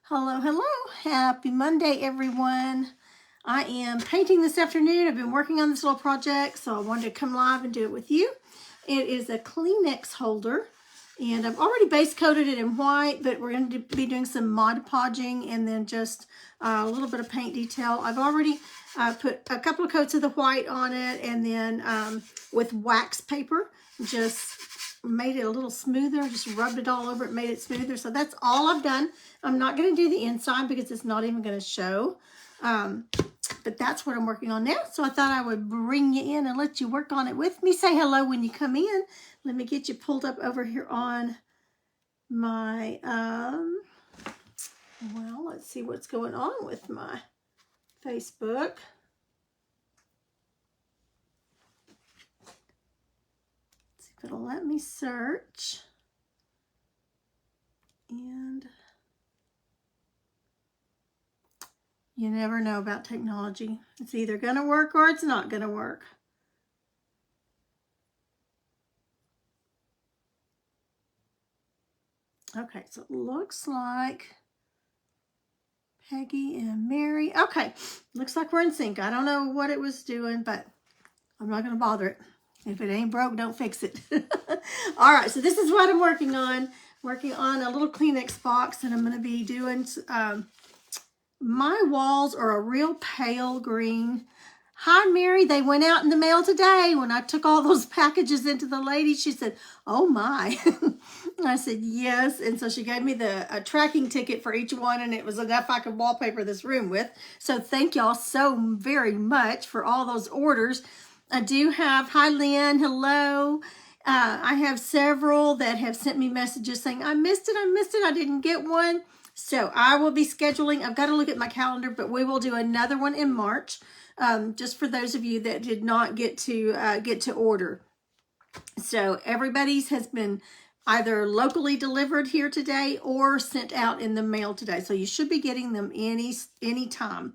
Hello, hello. Happy Monday, everyone. I am painting this afternoon. I've been working on this little project, so I wanted to come live and do it with you. It is a Kleenex holder, and I've already base coated it in white, but we're going to be doing some Mod Podging and then just a little bit of paint detail. I've already put a couple of coats of the white on it, and then with wax paper, just made it a little smoother, just rubbed it all over it, made it smoother. So that's all I've done. I'm not going to do the inside because it's not even going to show. But that's what I'm working on now. So I thought I would bring you in and let you work on it with me. Say hello when you come in. Let me get you pulled up over here on my, well, let's see what's going on with my Facebook. Let's see if it'll let me search. And you never know about technology. It's either going to work or it's not going to work. Okay, so it looks like Peggy and Mary. Okay, looks like we're in sync. I don't know what it was doing, but I'm not going to bother it. If it ain't broke, don't fix it. All right, so this is what I'm working on. Working on a little Kleenex box, and I'm going to be doing... my walls are a real pale green. Hi, Mary. They went out in the mail today. When I took all those packages into the lady, she said, oh, my. I said, yes. And so she gave me a tracking ticket for each one, and it was enough I could wallpaper this room with. So thank y'all so very much for all those orders. I do have, hi, Lynn. Hello. I have several that have sent me messages saying, I missed it. I didn't get one. So I will be scheduling, I've got to look at my calendar, but we will do another one in March, just for those of you that did not get to order. So everybody's has been either locally delivered here today or sent out in the mail today. So you should be getting them any time.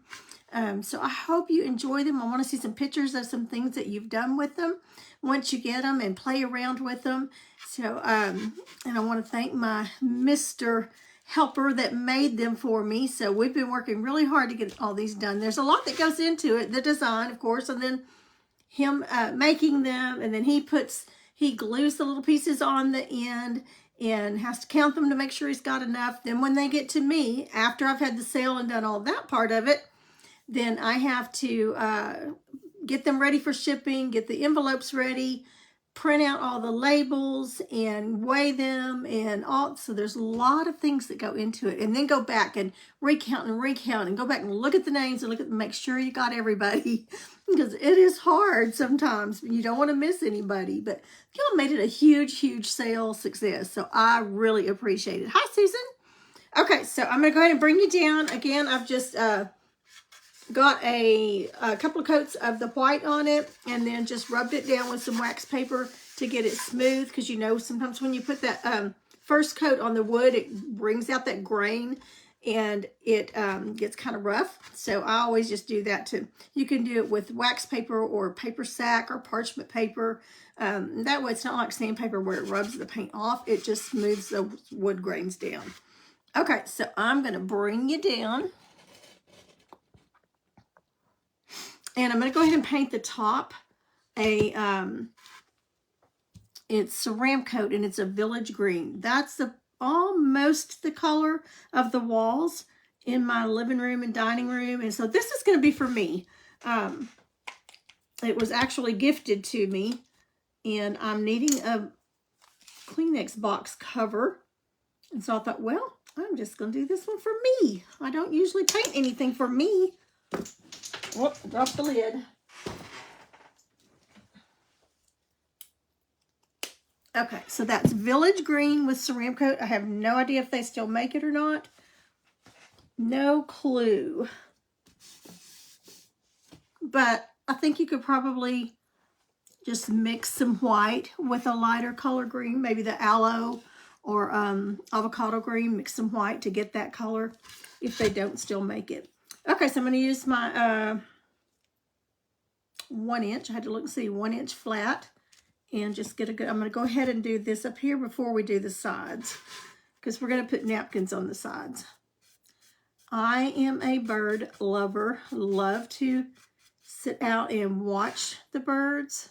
So I hope you enjoy them. I want to see some pictures of some things that you've done with them once you get them and play around with them. So, and I want to thank my Mr. helper that made them for me. So we've been working really hard to get all these done. There's a lot that goes into it, the design, of course, and then him making them, and then he glues the little pieces on the end and has to count them to make sure he's got enough. Then when they get to me, after I've had the sale and done all that part of it, then I have to get them ready for shipping, get the envelopes ready, print out all the labels and weigh them and all. So there's a lot of things that go into it, and then go back and recount and go back and look at the names and make sure you got everybody because it is hard sometimes. You don't want to miss anybody, but y'all made it a huge sale success. So I really appreciate it. Hi, Susan. Okay, so I'm going to go ahead and bring you down. Again, I've just got a couple of coats of the white on it, and then just rubbed it down with some wax paper to get it smooth, because you know sometimes when you put that first coat on the wood, it brings out that grain and it gets kind of rough. So I always just do that too. You can do it with wax paper or paper sack or parchment paper. That way it's not like sandpaper where it rubs the paint off. It just smooths the wood grains down. Okay, so I'm going to bring you down. And I'm going to go ahead and paint the top it's Ceram Coat, and it's a village green. That's almost the color of the walls in my living room and dining room. And so this is going to be for me. It was actually gifted to me, and I'm needing a Kleenex box cover. And so I thought, well, I'm just going to do this one for me. I don't usually paint anything for me. Whoop, dropped the lid. Okay, so that's Village Green with Ceram Coat. I have no idea if they still make it or not. No clue. But I think you could probably just mix some white with a lighter color green, maybe the aloe or avocado green, mix some white to get that color if they don't still make it. Okay, so I'm going to use my 1 inch. I had to look and see 1 inch flat, and just get a good. I'm going to go ahead and do this up here before we do the sides, because we're going to put napkins on the sides. I am a bird lover. Love to sit out and watch the birds.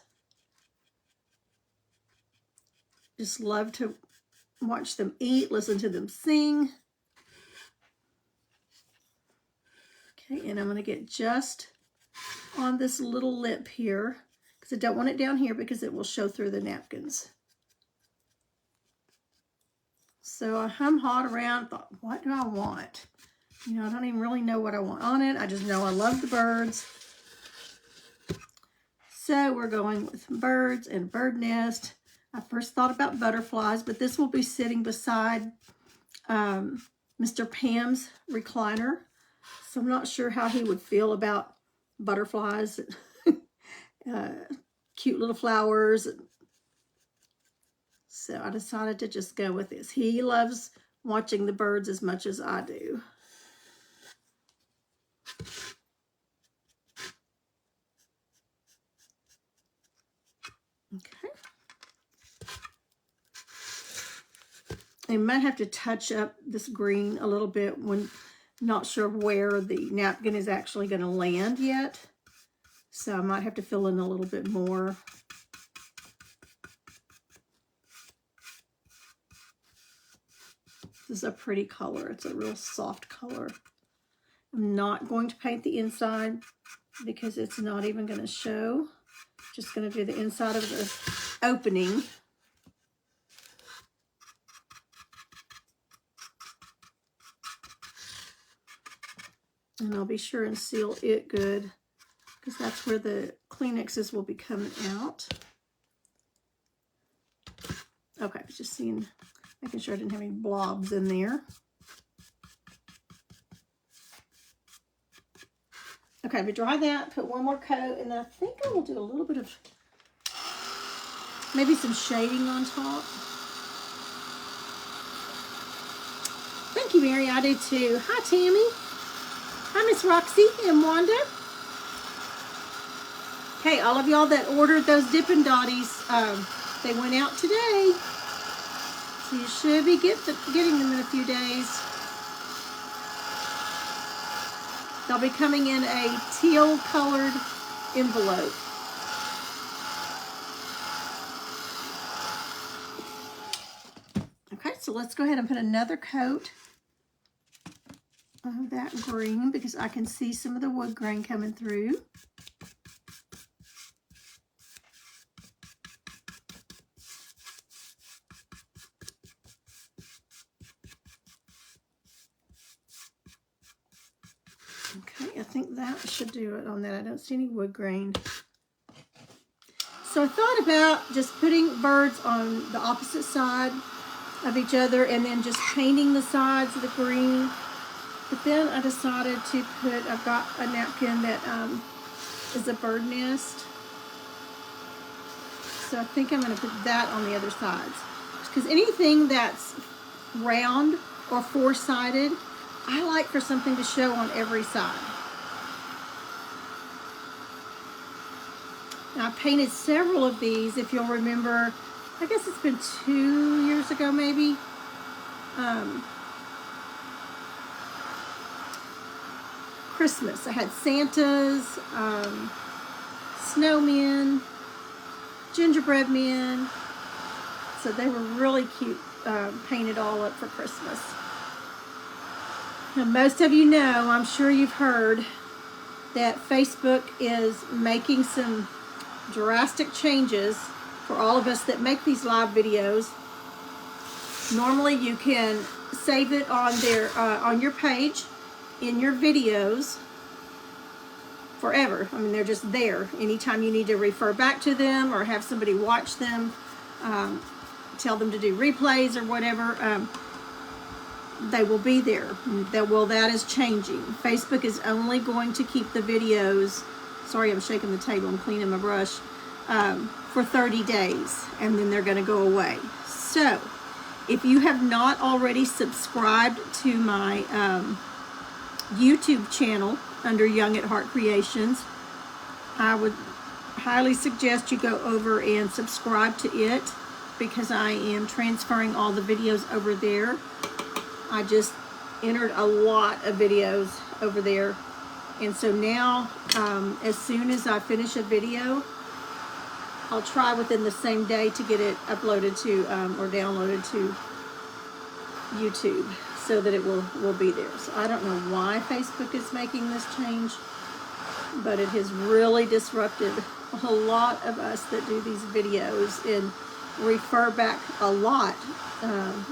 Just love to watch them eat, listen to them sing. Okay, and I'm going to get just on this little lip here because I don't want it down here because it will show through the napkins. So I hum-hawed around, thought, what do I want? You know, I don't even really know what I want on it. I just know I love the birds. So we're going with birds and bird nest. I first thought about butterflies, but this will be sitting beside Mr. Pam's recliner. So I'm not sure how he would feel about butterflies, cute little flowers. So I decided to just go with this. He loves watching the birds as much as I do. Okay. I might have to touch up this green a little bit when not sure where the napkin is actually going to land yet. So I might have to fill in a little bit more. This is a pretty color. It's a real soft color. I'm not going to paint the inside because it's not even going to show. Just going to do the inside of the opening. And I'll be sure and seal it good because that's where the Kleenexes will be coming out. Okay, just seeing, making sure I didn't have any blobs in there. Okay, we dry that, put one more coat, and then I think I will do a little bit of maybe some shading on top. Thank you, Mary. I do too. Hi, Tammy. Hi, Miss Roxy and Wanda. Okay, all of y'all that ordered those Dippin' Dotties, they went out today. So you should be getting them in a few days. They'll be coming in a teal colored envelope. Okay, so let's go ahead and put another coat of that green because I can see some of the wood grain coming through. Okay, I think that should do it on that. I don't see any wood grain. So I thought about just putting birds on the opposite side of each other and then just painting the sides of the green. But then I decided to put, I've got a napkin that is a bird nest. So I think I'm going to put that on the other sides. Because anything that's round or four-sided, I like for something to show on every side. Now, I painted several of these, if you'll remember. I guess it's been 2 years ago, maybe. Christmas. I had Santas, snowmen, gingerbread men. So they were really cute, painted all up for Christmas. Now, most of you know, I'm sure you've heard, that Facebook is making some drastic changes for all of us that make these live videos. Normally you can save it on on your page in your videos forever. I mean, they're just there. Anytime you need to refer back to them or have somebody watch them, tell them to do replays or whatever, they will be there. That is changing. Facebook is only going to keep the videos, sorry, I'm shaking the table, I'm cleaning my brush, for 30 days, and then they're going to go away. So, if you have not already subscribed to my YouTube channel under Young at Heart Creations, I would highly suggest you go over and subscribe to it because I am transferring all the videos over there. I just entered a lot of videos over there. And so now, as soon as I finish a video, I'll try within the same day to get it uploaded to, or downloaded to YouTube so that it will be there. So I don't know why Facebook is making this change, but it has really disrupted a lot of us that do these videos and refer back a lot,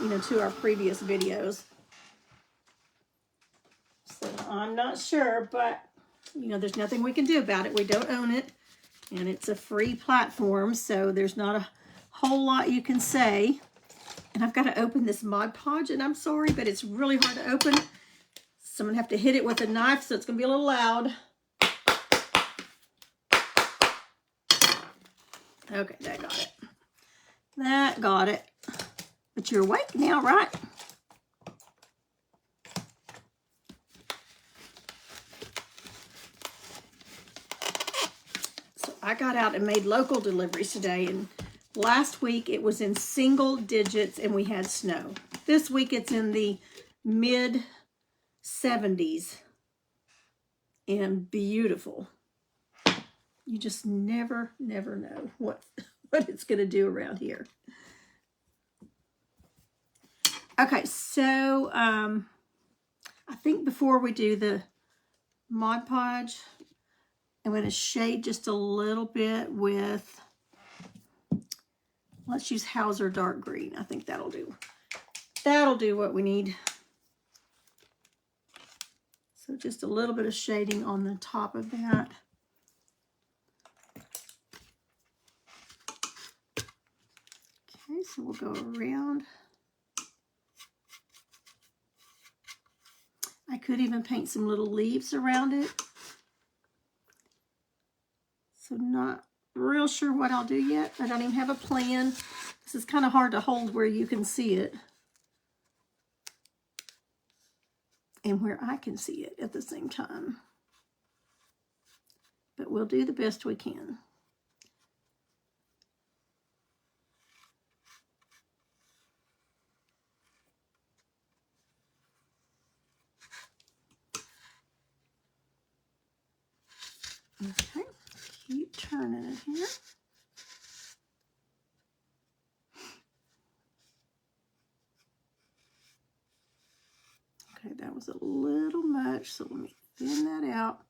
you know, to our previous videos. So I'm not sure, but, you know, there's nothing we can do about it. We don't own it, and it's a free platform, so there's not a whole lot you can say. And I've got to open this Mod Podge, and I'm sorry, but it's really hard to open. So I'm going to have to hit it with a knife, so it's going to be a little loud. Okay, that got it. That got it. But you're awake now, right? So I got out and made local deliveries today, and last week it was in single digits and we had snow. This week it's in the mid 70s and beautiful. You just never know what it's going to do around here. Okay, so I think before we do the Mod Podge, I'm going to shade just a little bit with, let's use Hauser Dark Green. I think that'll do. That'll do what we need. So just a little bit of shading on the top of that. Okay, so we'll go around. I could even paint some little leaves around it. So not real sure what I'll do yet. I don't even have a plan. This is kind of hard to hold where you can see it and where I can see it at the same time. But we'll do the best we can. Okay, keep turning it here. Okay, that was a little much, so let me thin that out.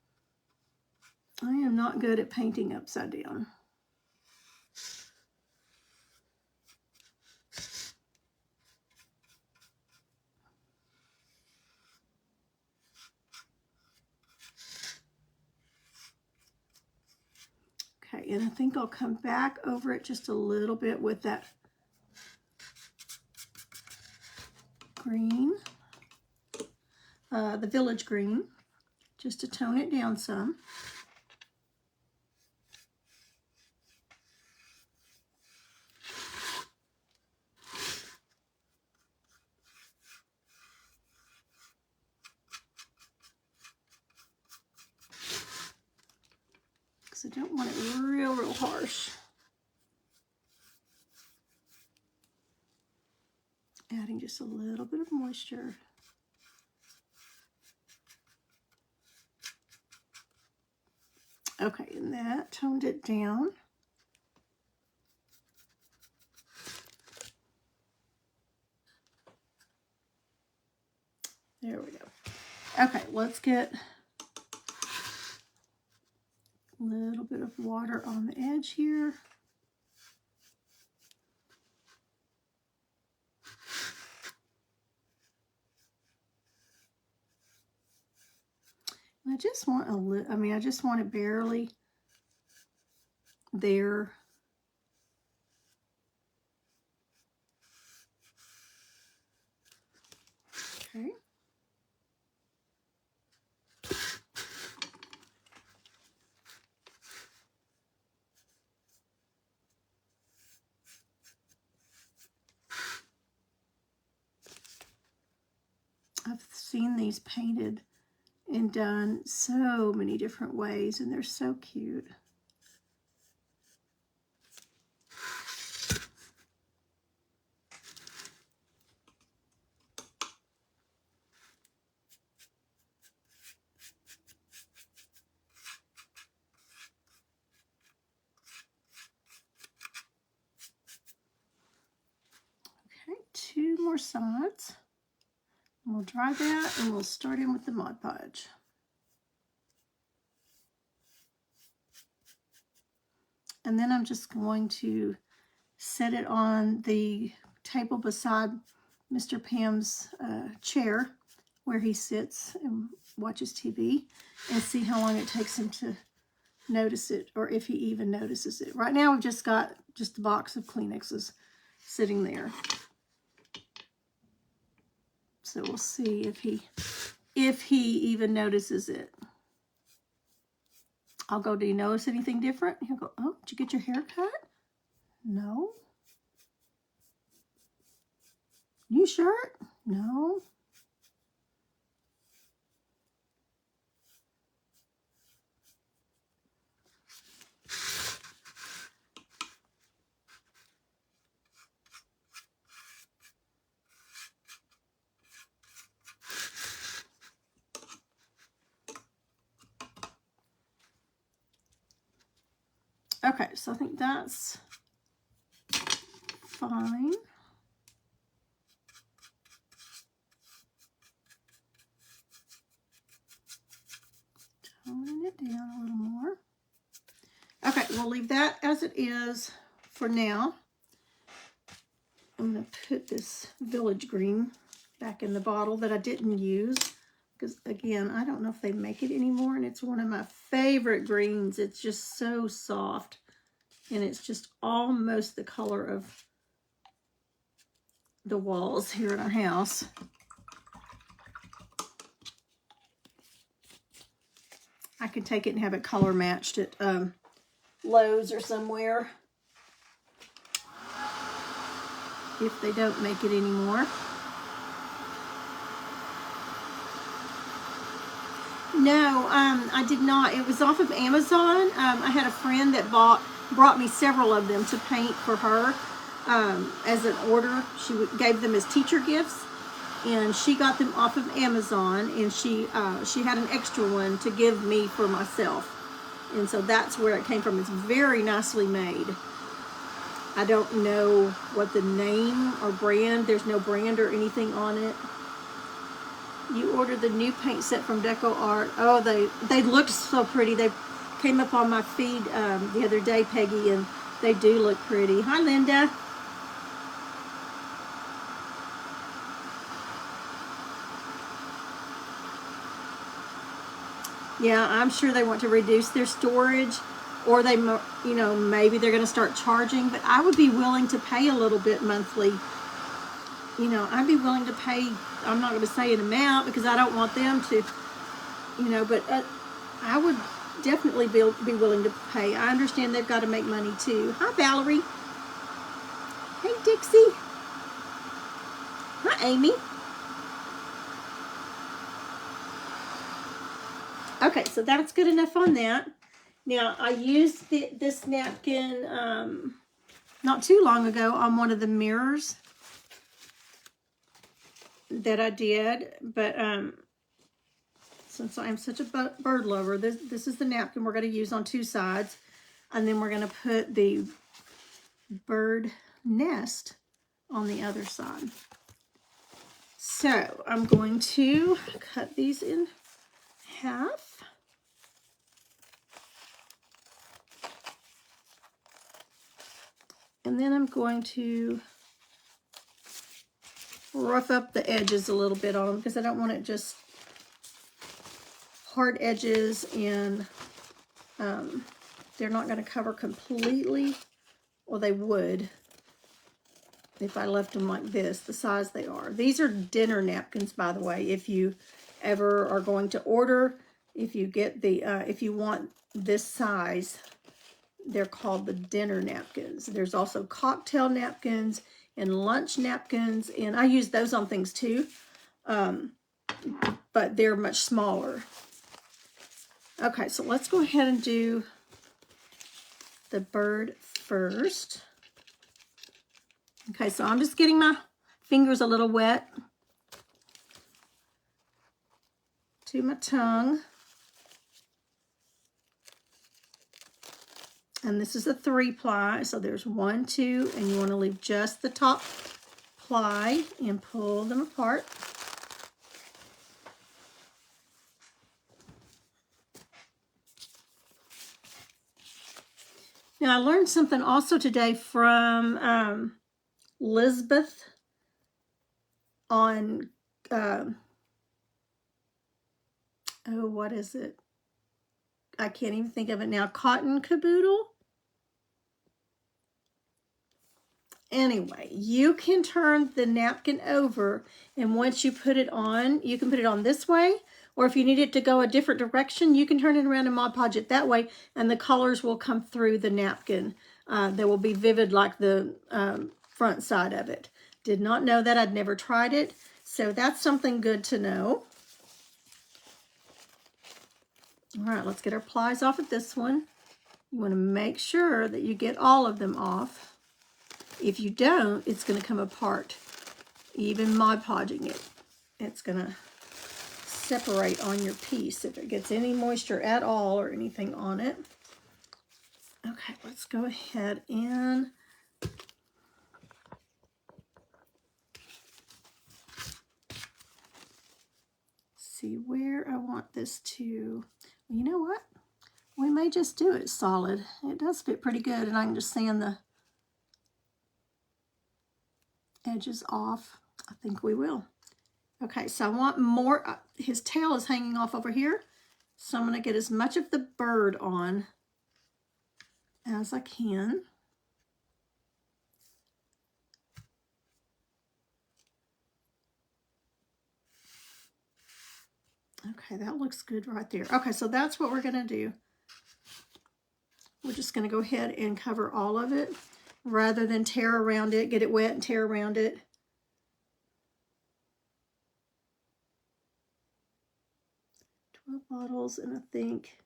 I am not good at painting upside down. Okay, and I think I'll come back over it just a little bit with that green, the Village Green, just to tone it down some. Because I don't want it real harsh. Adding just a little bit of moisture. Okay, and that toned it down. There we go. Okay, let's get a little bit of water on the edge here. I just want a little, I just want it barely there. Okay. I've seen these painted and done so many different ways, and they're so cute. more sides. And we'll dry that and we'll start in with the Mod Podge. And then I'm just going to set it on the table beside Mr. Pam's chair where he sits and watches TV and see how long it takes him to notice it, or if he even notices it. Right now we've just got a box of Kleenexes sitting there. So we'll see if he even notices it. I'll go, do you notice anything different? He'll go, oh, did you get your hair cut? No. New shirt? No. Okay, so I think that's fine. Toning it down a little more. Okay, we'll leave that as it is for now. I'm going to put this Village Green back in the bottle that I didn't use. Because, again, I don't know if they make it anymore. And it's one of my favorite greens. It's just so soft. And it's just almost the color of the walls here in our house. I could take it and have it color matched at Lowe's or somewhere. If they don't make it anymore. No, I did not. It was off of Amazon. I had a friend that brought me several of them to paint for her as an order. She gave them as teacher gifts, and she got them off of Amazon, and she had an extra one to give me for myself. And so that's where it came from. It's very nicely made. I don't know what the name or brand. There's no brand or anything on it. You ordered the new paint set from Deco Art. Oh, they looked so pretty. They came up on my feed the other day, Peggy, and they do look pretty. Hi, Linda. Yeah, I'm sure they want to reduce their storage, or they, you know, maybe they're going to start charging, but I would be willing to pay a little bit monthly. You know, I'd be willing to pay, I'm not going to say an amount because I don't want them to, you know, but I would definitely be willing to pay. I understand they've got to make money too. Hi, Valerie. Hey, Dixie. Hi, Amy. Okay, so that's good enough on that. Now, I used this napkin not too long ago on one of the mirrors that I did, but since I'm such a bird lover, this is the napkin we're going to use on two sides, and then we're going to put the bird nest on the other side. So I'm going to cut these in half. And then I'm going to rough up the edges a little bit on them because I don't want it just hard edges, and they're not going to cover completely, or they would if I left them like this, the size they are. These are dinner napkins, by the way, if you ever are going to order. If you get the, if you want this size, they're called the dinner napkins. There's also cocktail napkins and lunch napkins, and I use those on things too, but they're much smaller. Okay, so let's go ahead and do the bird first. Okay, so I'm just getting my fingers a little wet to my tongue. And this is a 3-ply, so there's 1, 2, and you want to leave just the top ply and pull them apart. Now, I learned something also today from Lisbeth on, oh, what is it? I can't even think of it now. Cotton caboodle. Anyway, you can turn the napkin over, and once you put it on, you can put it on this way, or if you need it to go a different direction, you can turn it around and Mod Podge it that way, and the colors will come through the napkin. They will be vivid like the front side of it. Did not know that. I'd never tried it, so that's something good to know. All right, let's get our plies off of this one. You want to make sure that you get all of them off. If you don't, it's going to come apart. Even Mod Podging it, it's going to separate on your piece if it gets any moisture at all or anything on it. Okay, let's go ahead and see where I want this to. You know what? We may just do it solid. It does fit pretty good, and I can just sand the edges off. I think we will. Okay, so I want more. His tail is hanging off over here, so I'm going to get as much of the bird on as I can. Okay, that looks good right there. Okay, so that's what we're going to do. We're just going to go ahead and cover all of it rather than tear around it, get it wet and tear around it. Bottles, and I think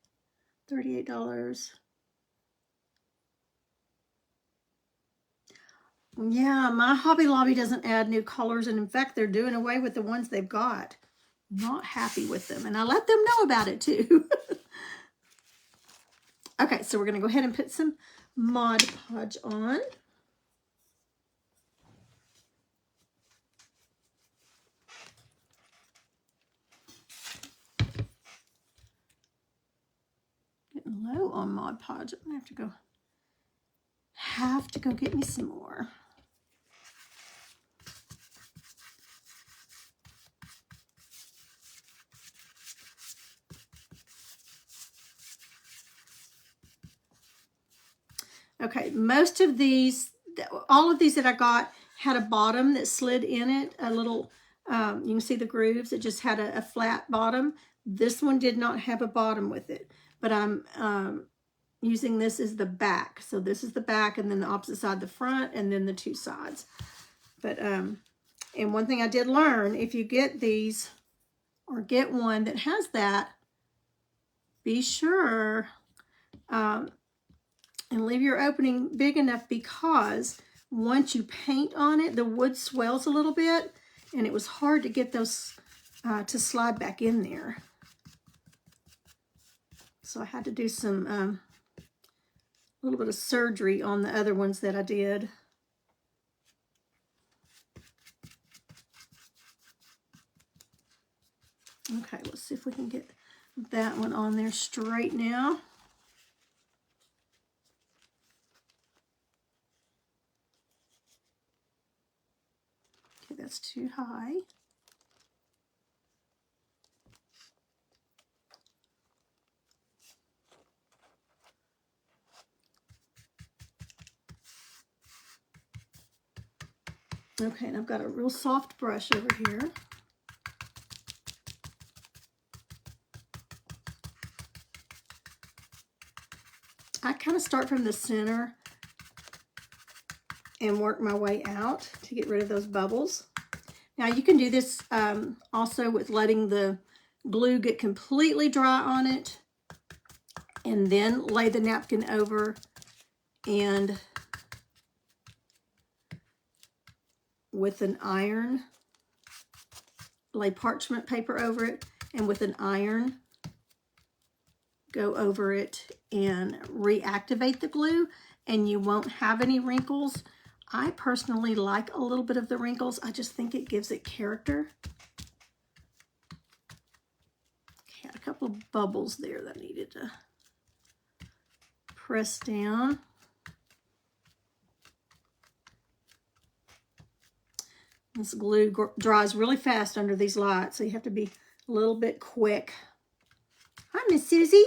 $38. Yeah, my Hobby Lobby doesn't add new colors, and in fact, they're doing away with the ones they've got. Not happy with them, and I let them know about it too. Okay, so we're going to go ahead and put some Mod Podge on. Getting low on Mod Podge. I'm going to have to go get me some more. Okay, most of these, all of these that I got had a bottom that slid in it, a little, you can see the grooves. It just had a flat bottom. This one did not have a bottom with it, but I'm using this as the back. So this is the back, and then the opposite side, the front, and then the two sides. But, and one thing I did learn, if you get these or get one that has that, be sure, and leave your opening big enough, because once you paint on it, the wood swells a little bit, and it was hard to get those to slide back in there. So I had to do some a little bit of surgery on the other ones that I did. Okay, let's see if we can get that one on there straight now. That's too high. Okay, and I've got a real soft brush over here. I kind of start from the center and work my way out to get rid of those bubbles. Now you can do this also with letting the glue get completely dry on it, and then lay the napkin over and with an iron, lay parchment paper over it, and with an iron go over it and reactivate the glue, and you won't have any wrinkles. I personally like a little bit of the wrinkles. I just think it gives it character. Okay, had a couple of bubbles there that I needed to press down. This glue dries really fast under these lights, so you have to be a little bit quick. Hi, Miss Susie.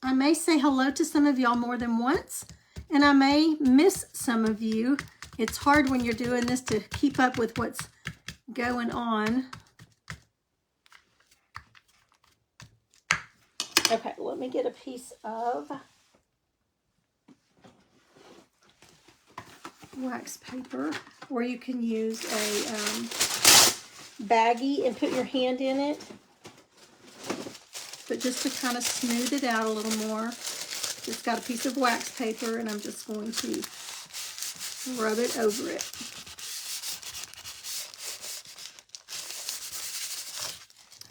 I may say hello to some of y'all more than once, and I may miss some of you. It's hard when you're doing this to keep up with what's going on. Okay, let me get a piece of wax paper, or you can use a baggie and put your hand in it. But just to kind of smooth it out a little more, just got a piece of wax paper and I'm just going to rub it over it.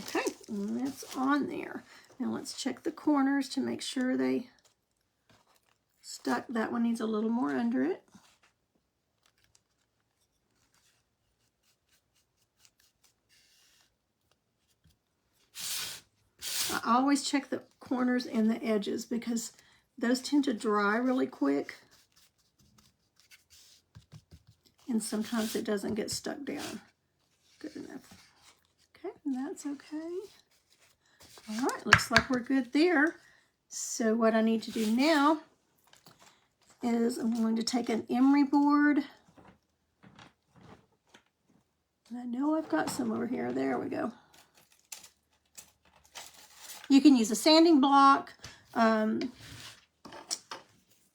Okay, and that's on there. Now let's check the corners to make sure they stuck. That one needs a little more under it. I always check the corners and the edges because those tend to dry really quick. And sometimes it doesn't get stuck down good enough. Okay, that's okay. All right, looks like we're good there. So what I need to do now is I'm going to take an emery board. I know I've got some over here. There we go. You can use a sanding block. I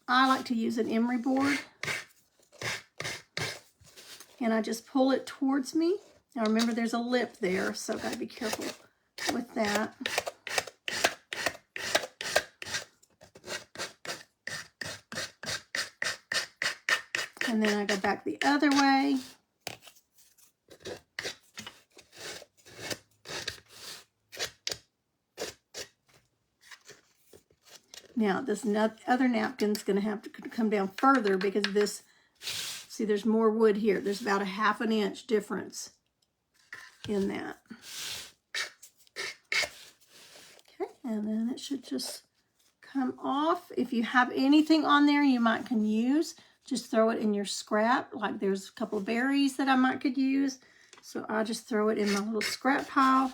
like to use an emery board. And I just pull it towards me. Now remember there's a lip there, so I've got to be careful with that. And then I go back the other way. Now this other napkin's going to have to come down further because this, see there's more wood here. There's about a ½ inch difference in that. Okay, and then it should just come off. If you have anything on there you might can use, just throw it in your scrap. Like there's a couple of berries that I could use. So I just throw it in my little scrap pile.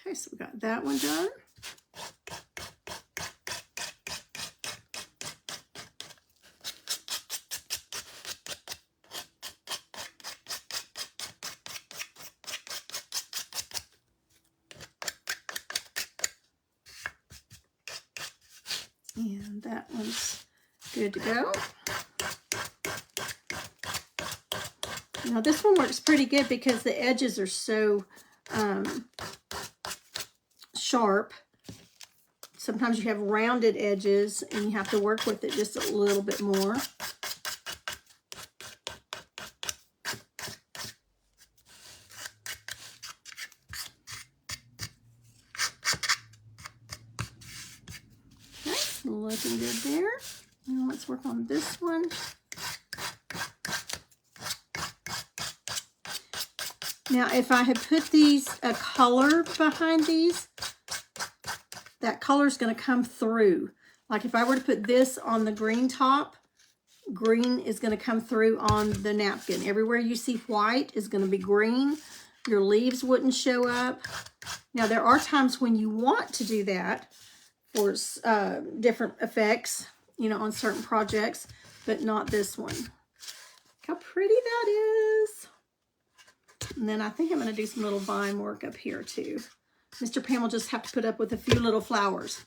Okay, so we got that one done. And that one's good to go. Now this one works pretty good because the edges are so sharp. Sometimes you have rounded edges and you have to work with it just a little bit more. Looking good there. Now let's work on this one. Now if I had put a color behind these, that color is going to come through. Like if I were to put this on the green top, green is going to come through on the napkin. Everywhere you see white is going to be green. Your leaves wouldn't show up. Now there are times when you want to do that for different effects, you know, on certain projects, but not this one. Look how pretty that is. And then I think I'm going to do some little vine work up here too. Mr. Pam will just have to put up with a few little flowers.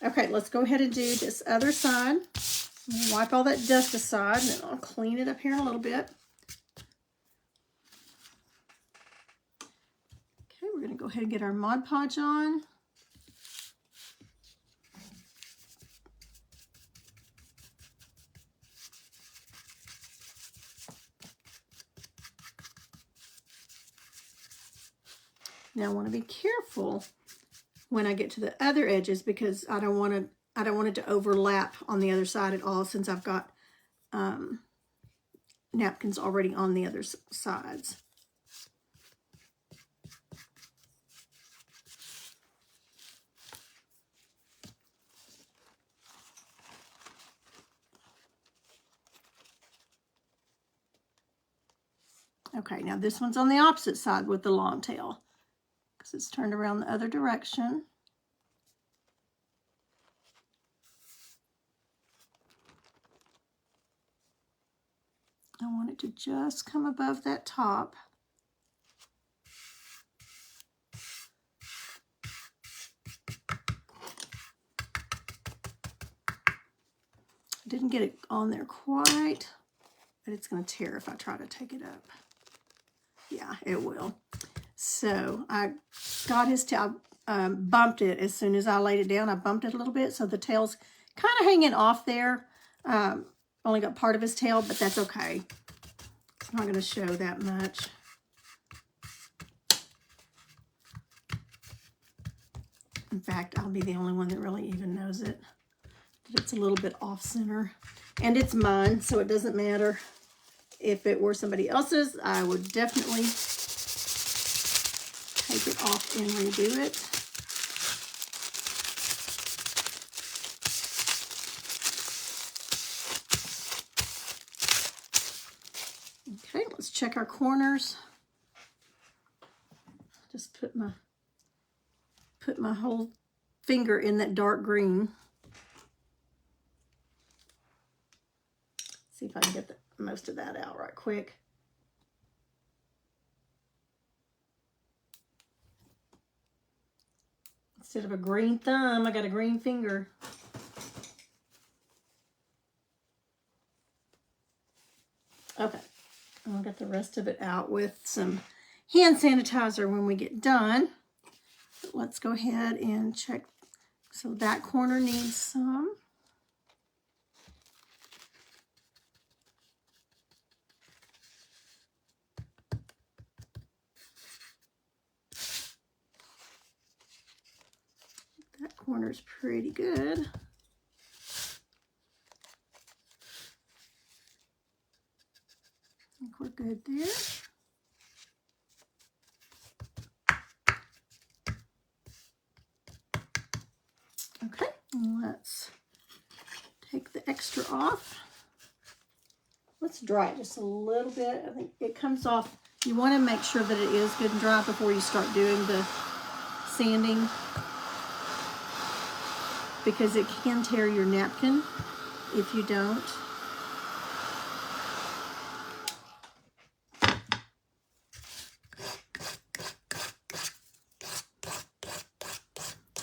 Okay, let's go ahead and do this other side. Wipe all that dust aside, and then I'll clean it up here in a little bit. Okay, we're going to go ahead and get our Mod Podge on. Now I want to be careful when I get to the other edges because I don't want it to overlap on the other side at all since I've got napkins already on the other sides. Okay, now this one's on the opposite side with the long tail because it's turned around the other direction. I want it to just come above that top. I didn't get it on there quite, but it's going to tear if I try to take it up. Yeah, it will. So I got his tail, bumped it as soon as I laid it down. I bumped it a little bit so the tail's kind of hanging off there. Only got part of his tail, but that's okay. It's not going to show that much. In fact, I'll be the only one that really even knows it. It's a little bit off center. And it's mine, so it doesn't matter. If it were somebody else's, I would definitely take it off and redo it. Okay, let's check our corners. Just put my whole finger in that dark green. See if I can get most of that out right quick. Instead of a green thumb, I got a green finger. Okay, I'll get the rest of it out with some hand sanitizer when we get done. But let's go ahead and check. So that corner needs some. That corner's pretty good. I think we're good there. Okay, let's take the extra off. Let's dry it just a little bit. I think it comes off. You want to make sure that it is good and dry before you start doing the sanding, because it can tear your napkin if you don't.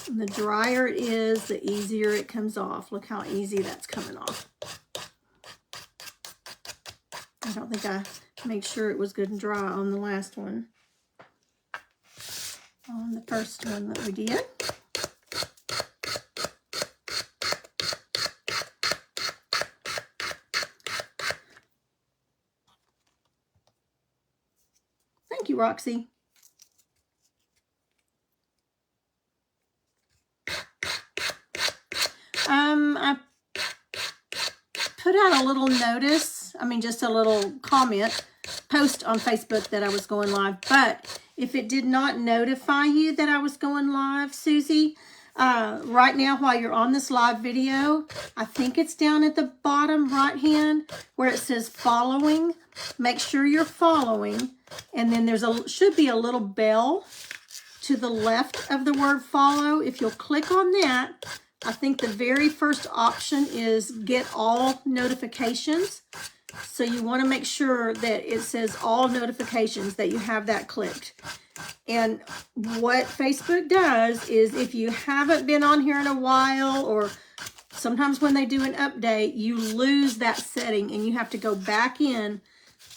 And the drier it is, the easier it comes off. Look how easy that's coming off. I don't think I made sure it was good and dry on the last one. On the first one that we did. Thank you, Roxy. I put out a little notice, just a little comment, post on Facebook that I was going live, but if it did not notify you that I was going live, Susie, right now while you're on this live video, I think it's down at the bottom right hand where it says following. Make sure you're following, and then should be a little bell to the left of the word follow. If you'll click on that, I think the very first option is get all notifications. So you want to make sure that it says all notifications, that you have that clicked. And what Facebook does is if you haven't been on here in a while, or sometimes when they do an update, you lose that setting and you have to go back in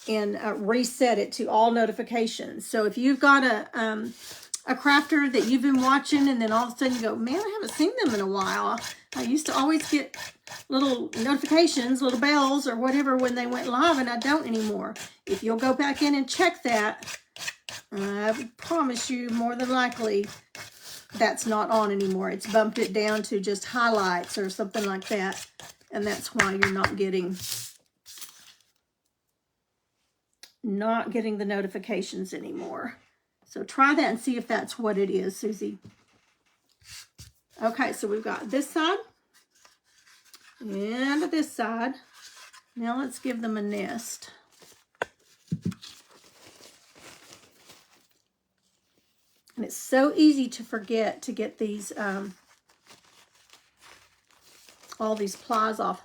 and reset it to all notifications. So if you've got a crafter that you've been watching and then all of a sudden you go, man, I haven't seen them in a while. I used to always get little notifications, little bells or whatever when they went live, and I don't anymore. If you'll go back in and check that, I promise you, more than likely, that's not on anymore. It's bumped it down to just highlights or something like that. And that's why you're not getting the notifications anymore. So try that and see if that's what it is, Susie. Okay, so we've got this side and this side. Now let's give them a nest. And it's so easy to forget to get these, all these plies off.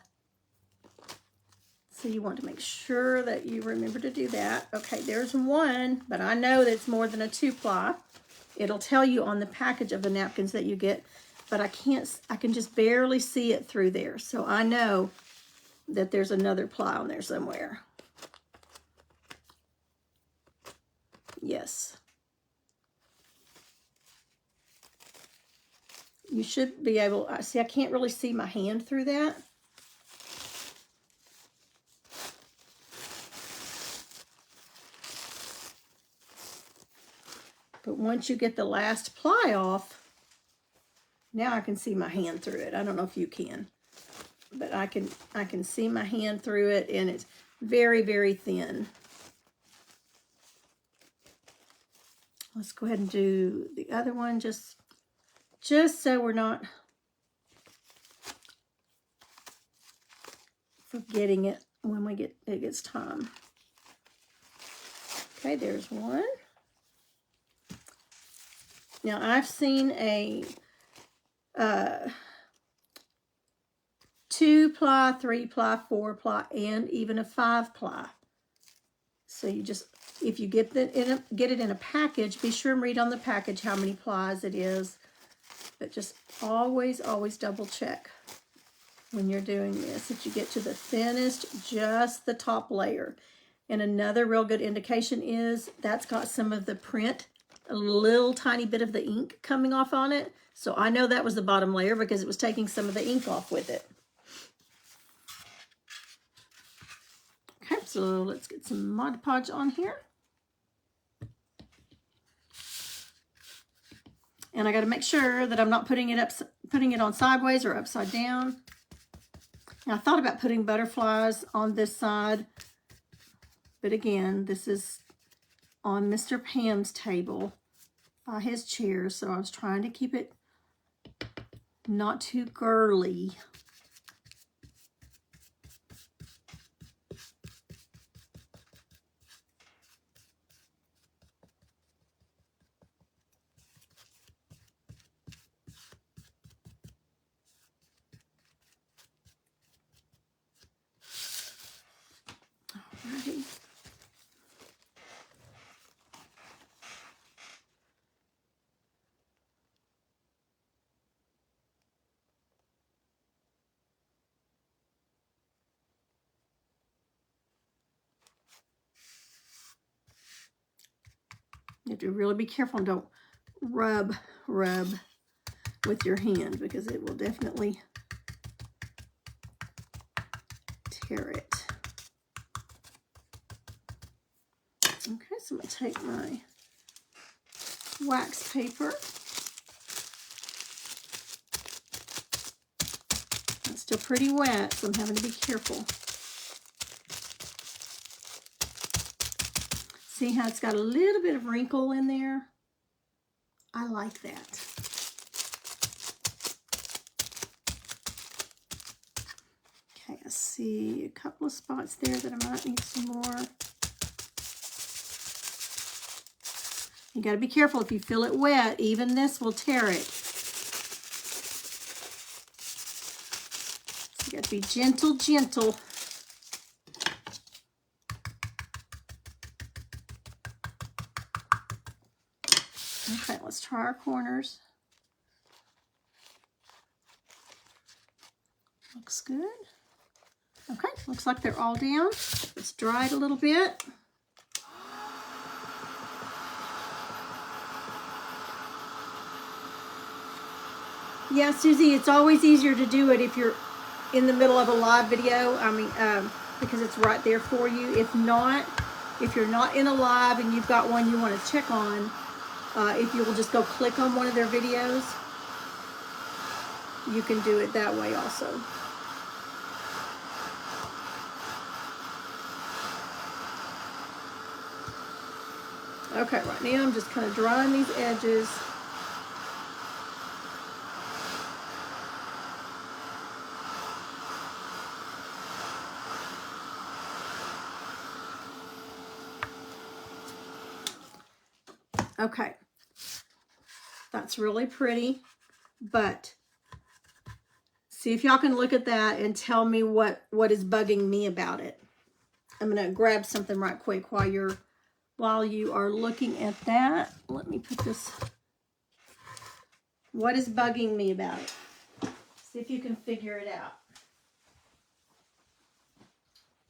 So you want to make sure that you remember to do that. Okay, there's one, but I know that it's more than a 2-ply. It'll tell you on the package of the napkins that you get, but I can just barely see it through there. So I know that there's another ply on there somewhere. Yes. You should be able, see, I can't really see my hand through that. But once you get the last ply off, now I can see my hand through it. I don't know if you can, but I can see my hand through it, and it's very, very thin. Let's go ahead and do the other one just so we're not forgetting it when it gets time. Okay, there's one. Now I've seen a 2-ply, 3-ply, 4-ply, and even a 5-ply. So you just, if you get it in a package, be sure and read on the package how many plies it is. But just always double check when you're doing this, that you get to the thinnest, just the top layer. And another real good indication is that's got some of the print, a little tiny bit of the ink coming off on it. So I know that was the bottom layer because it was taking some of the ink off with it. Okay, so let's get some Mod Podge on here. And I got to make sure that I'm not putting it on sideways or upside down. Now I thought about putting butterflies on this side, but again, this is on Mr. Pam's table by his chair, so I was trying to keep it not too girly. Alrighty. You have to really be careful and don't rub with your hand because it will definitely tear it. Okay, so I'm going to take my wax paper. It's still pretty wet, so I'm having to be careful. See how it's got a little bit of wrinkle in there? I like that. Okay, I see a couple of spots there that I might need some more. You got to be careful. If you feel it wet, even this will tear it. So you got to be gentle, gentle. Okay, let's try our corners. Looks good. Okay, looks like they're all down. Let's dry it a little bit. Yeah, Susie, it's always easier to do it if you're in the middle of a live video. I mean, because it's right there for you. If not, if you're not in a live and you've got one you want to check on, if you will just go click on one of their videos, you can do it that way also. Okay, right now I'm just kind of drawing these edges. Okay, that's really pretty, but see if y'all can look at that and tell me what is bugging me about it. I'm gonna grab something right quick while you are looking at that. Let me put this. What is bugging me about it? See if you can figure it out.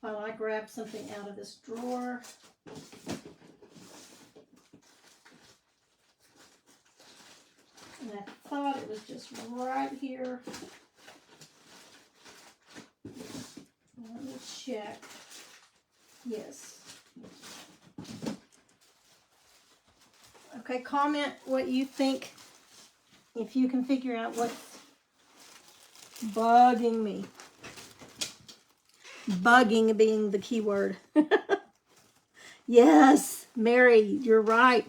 While I grab something out of this drawer. And I thought it was just right here. Let me check. Yes. Okay, comment what you think, if you can figure out what's bugging me. Bugging being the key word. Yes, Mary, you're right.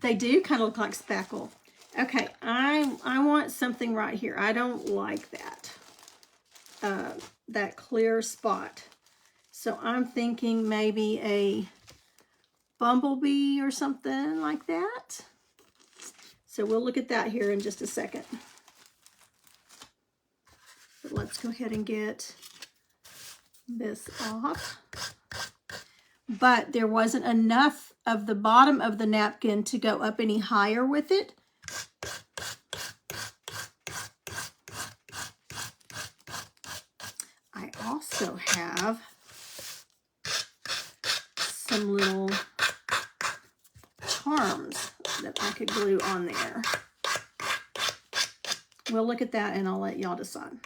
They do kind of look like spackle. Okay, I want something right here. I don't like that. That clear spot. So I'm thinking maybe a bumblebee or something like that. So we'll look at that here in just a second. But let's go ahead and get this off. But there wasn't enough of the bottom of the napkin to go up any higher with it. I also have some little charms that I could glue on there. We'll look at that and I'll let y'all decide.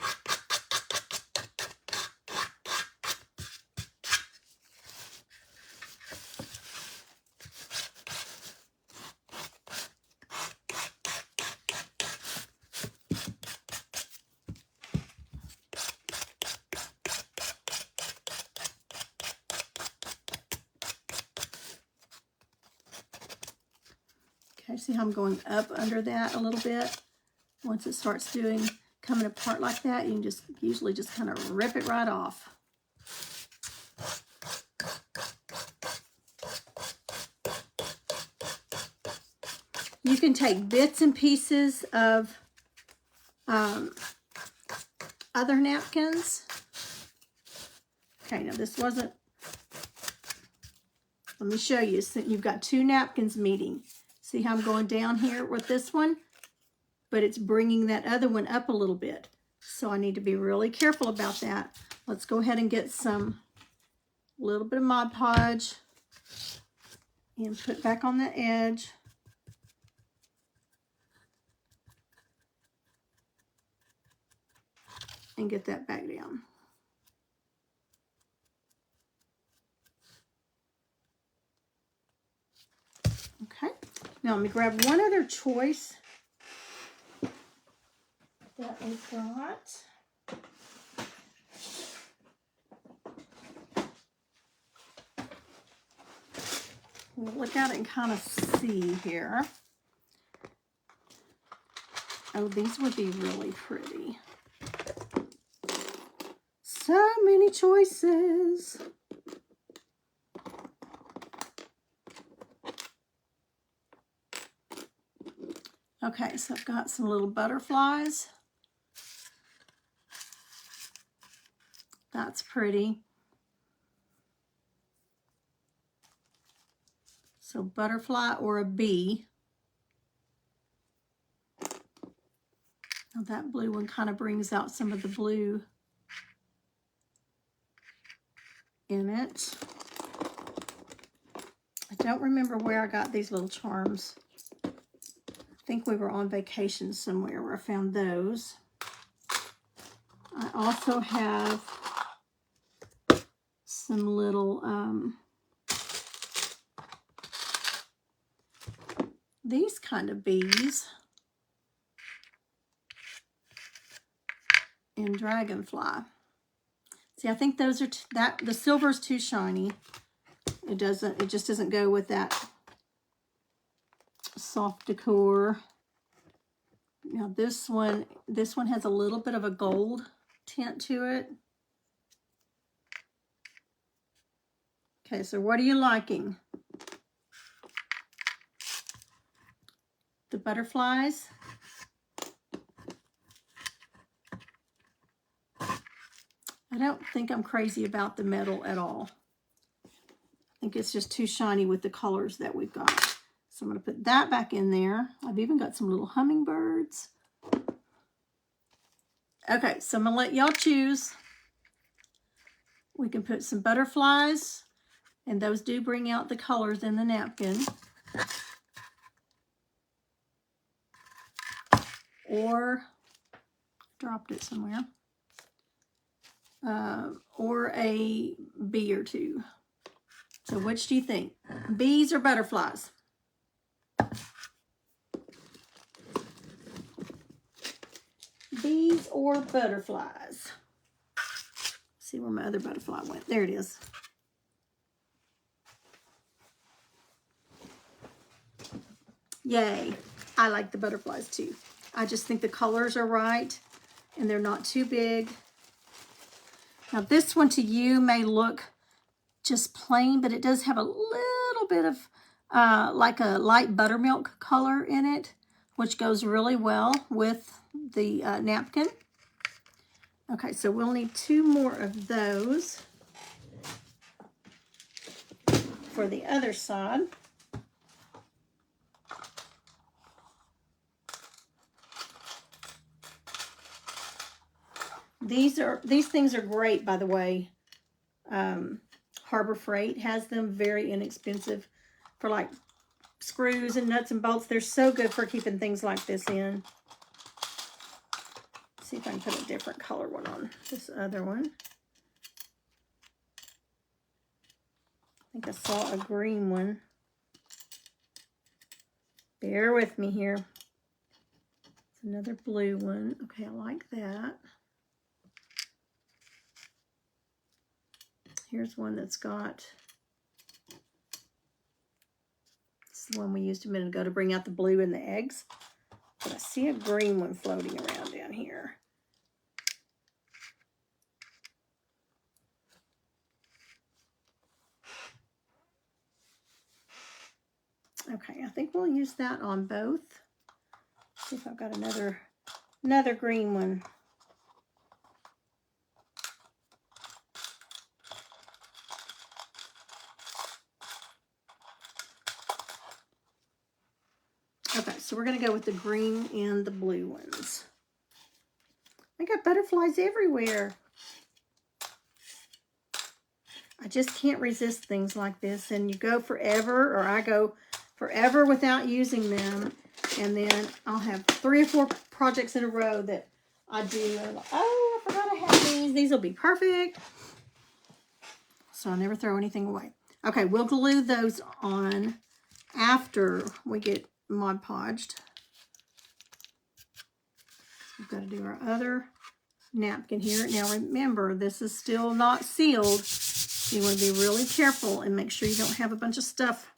Okay, see how I'm going up under that a little bit? Once it starts coming apart like that, you can just usually just kind of rip it right off. You can take bits and pieces of other napkins. Okay, now this wasn't, let me show you. So you've got two napkins meeting. See how I'm going down here with this one? But it's bringing that other one up a little bit. So I need to be really careful about that. Let's go ahead and get a little bit of Mod Podge and put back on the edge. And get that back down. Okay, now let me grab one other choice that we've got. We'll look at it and kind of see here. Oh, these would be really pretty. So many choices. Okay, so I've got some little butterflies. That's pretty. So butterfly or a bee. Now that blue one kind of brings out some of the blue in it. I don't remember where I got these little charms. I think we were on vacation somewhere where I found those. I also have some little, these kind of bees. And dragonfly. See, I think those are, the silver's too shiny. It just doesn't go with that soft decor. Now this one has a little bit of a gold tint to it. Okay, so what are you liking? The butterflies? I don't think I'm crazy about the metal at all. I think it's just too shiny with the colors that we've got. So I'm going to put that back in there. I've even got some little hummingbirds. Okay, so I'm going to let y'all choose. We can put some butterflies, and those do bring out the colors in the napkin. Or, dropped it somewhere. Or a bee or two. So which do you think? Bees or butterflies? Bees or butterflies? See where my other butterfly went. There it is. Yay. I like the butterflies too. I just think the colors are right and they're not too big. Now this one to you may look just plain, but it does have a little bit of like a light buttermilk color in it, which goes really well with the napkin. Okay, so we'll need 2 more of those for the other side. These things are great, by the way. Harbor Freight has them, very inexpensive for like screws and nuts and bolts. They're so good for keeping things like this in. Let's see if I can put a different color one on this other one. I think I saw a green one. Bear with me here. It's another blue one. Okay, I like that. Here's one that's got, this is the one we used a minute ago to bring out the blue in the eggs. But I see a green one floating around down here. Okay, I think we'll use that on both. See if I've got another green one. Okay, so we're going to go with the green and the blue ones. I got butterflies everywhere. I just can't resist things like this. And you go forever, or I go forever without using them. And then I'll have 3 or 4 projects in a row that I do. And I'm like, oh, I forgot I had these. These will be perfect. So I never throw anything away. Okay, we'll glue those on after we get Mod Podged. We've got to do our other napkin here. Now remember, this is still not sealed. So you want to be really careful and make sure you don't have a bunch of stuff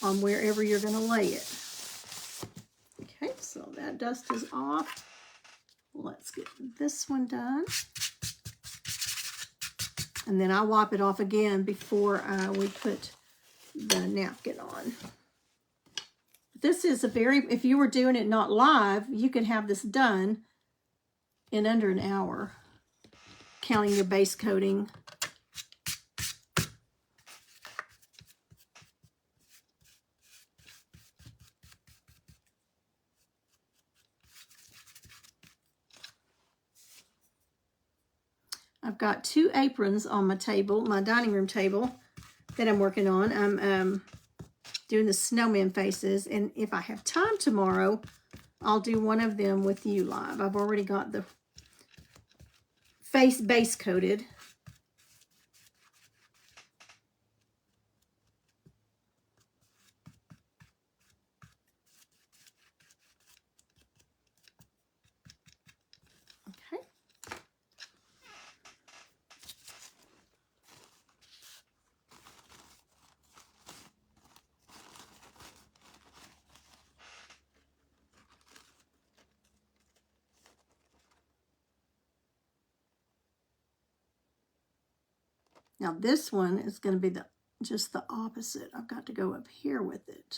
on wherever you're going to lay it. Okay, so that dust is off. Let's get this one done. And then I'll wipe it off again before we put the napkin on. This is if you were doing it not live, you could have this done in under an hour, counting your base coating. I've got 2 aprons on my table, my dining room table, that I'm working on. I'm doing the snowman faces, and if I have time tomorrow, I'll do one of them with you live. I've already got the face base coated. Okay. Now this one is going to be just the opposite. I've got to go up here with it.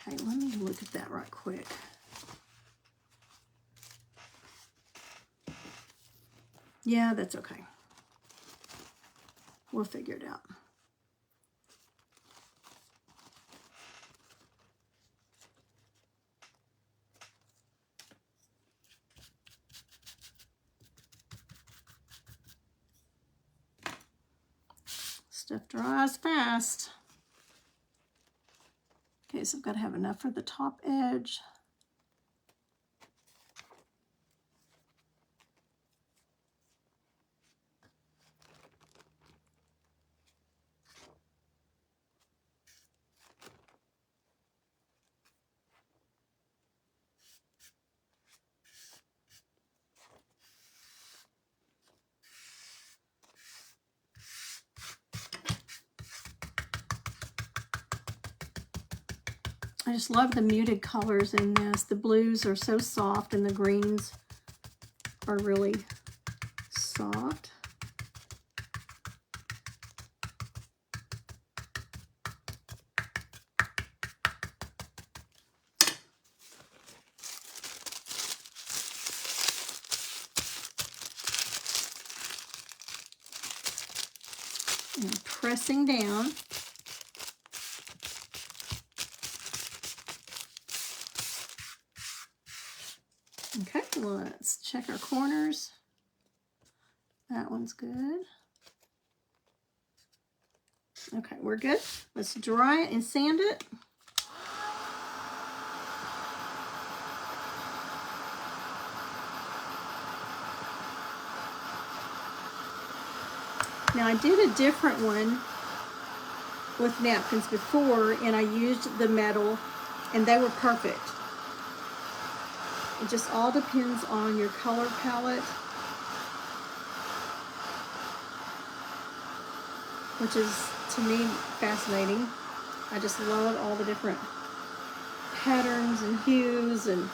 Okay, let me look at that right quick. Yeah, that's okay. We'll figure it out. Stuff dries fast. Okay, so I've got to have enough for the top edge. I just love the muted colors in this. The blues are so soft and the greens are really soft. And pressing down. Okay, let's check our corners. That one's good. Okay, we're good. Let's dry it and sand it. Now I did a different one with napkins before, and I used the metal, and they were perfect. It just all depends on your color palette, which is, to me, fascinating. I just love all the different patterns and hues and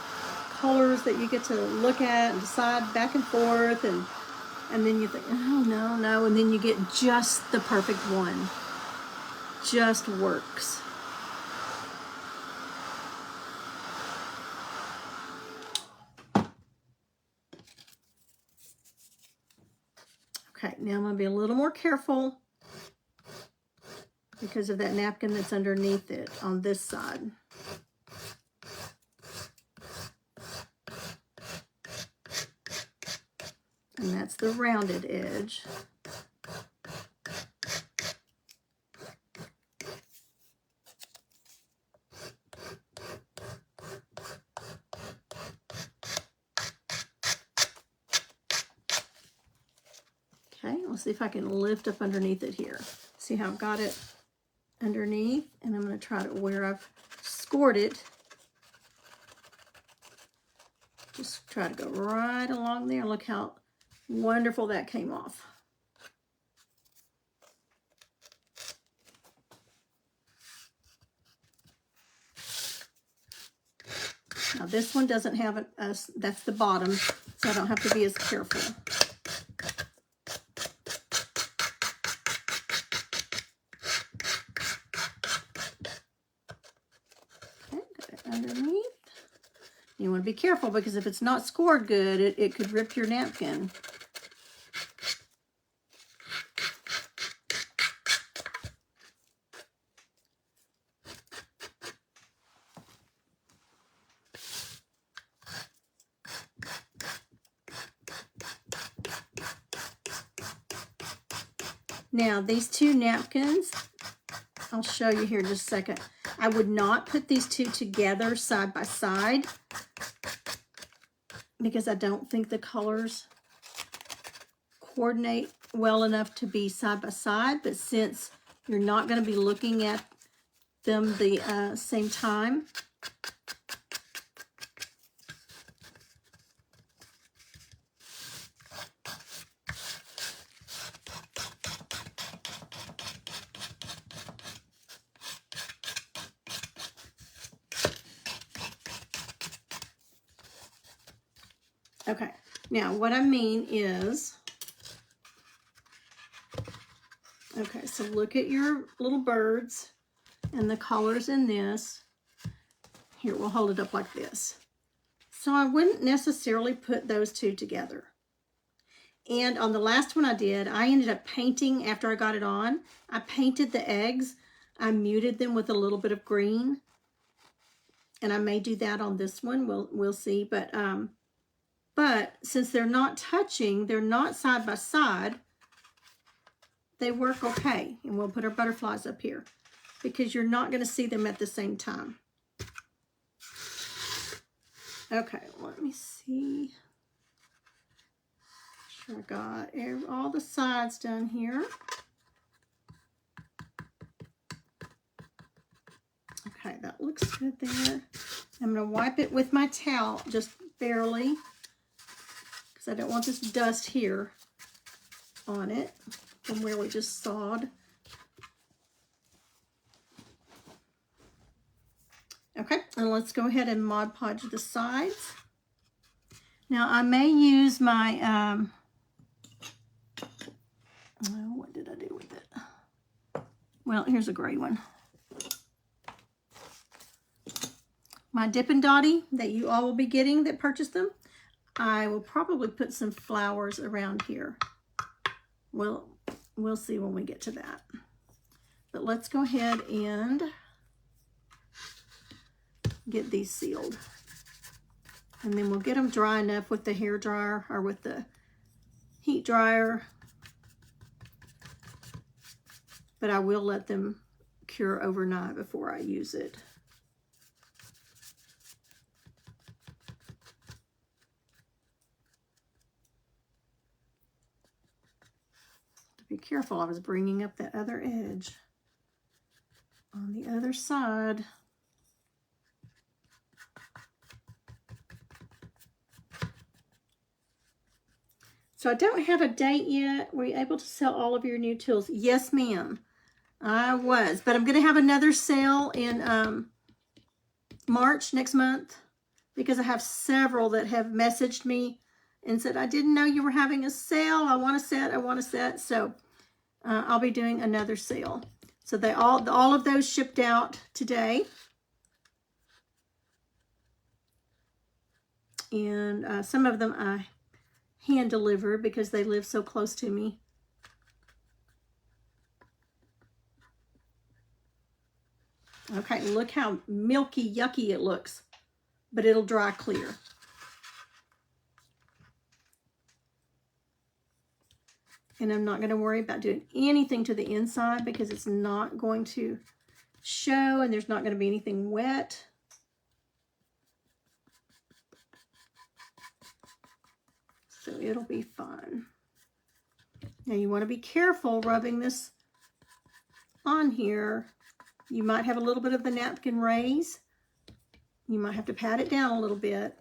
colors that you get to look at and decide back and forth, and then you think, oh, no, and then you get just the perfect one. Just works. Okay, now I'm going to be a little more careful because of that napkin that's underneath it on this side. And that's the rounded edge. Okay, let's see if I can lift up underneath it here. See how I've got it underneath? And I'm going to try to, where I've scored it, just try to go right along there. Look how wonderful that came off. Now this one doesn't have that's the bottom, so I don't have to be as careful. Okay, got it underneath. You want to be careful because if it's not scored good, it could rip your napkin. Now, these two napkins, I'll show you here in just a second. I would not put these two together side by side because I don't think the colors coordinate well enough to be side by side, but since you're not going to be looking at them the same time, okay, now what I mean is, okay, so look at your little birds and the colors in this. Here, we'll hold it up like this. So I wouldn't necessarily put those two together. And on the last one I did, I ended up painting after I got it on. I painted the eggs. I muted them with a little bit of green. And I may do that on this one. We'll see. But since they're not touching, they're not side by side, they work okay. And we'll put our butterflies up here because you're not going to see them at the same time. Okay, let me see. Sure, I got all the sides done here. Okay, that looks good there. I'm going to wipe it with my towel, just barely, because I don't want this dust here on it from where we just sawed. Okay, and let's go ahead and Mod Podge the sides. Now I may use my, oh, what did I do with it? Well, here's a gray one. My Dippin' Dotty that you all will be getting that purchased them, I will probably put some flowers around here. We'll see when we get to that. But let's go ahead and get these sealed. And then we'll get them dry enough with the hair dryer or with the heat dryer. But I will let them cure overnight before I use it. Be careful, I was bringing up that other edge on the other side. So I don't have a date yet. Were you able to sell all of your new tools? Yes, ma'am, I was. But I'm going to have another sale in March next month because I have several that have messaged me and said, I didn't know you were having a sale. I want a set. I want a set. So I'll be doing another sale. So they all of those shipped out today. And some of them I hand deliver because they live so close to me. Okay, look how milky, yucky it looks, but it'll dry clear. And I'm not going to worry about doing anything to the inside because it's not going to show and there's not going to be anything wet. So it'll be fun. Now you want to be careful rubbing this on here. You might have a little bit of the napkin raise. You might have to pat it down a little bit.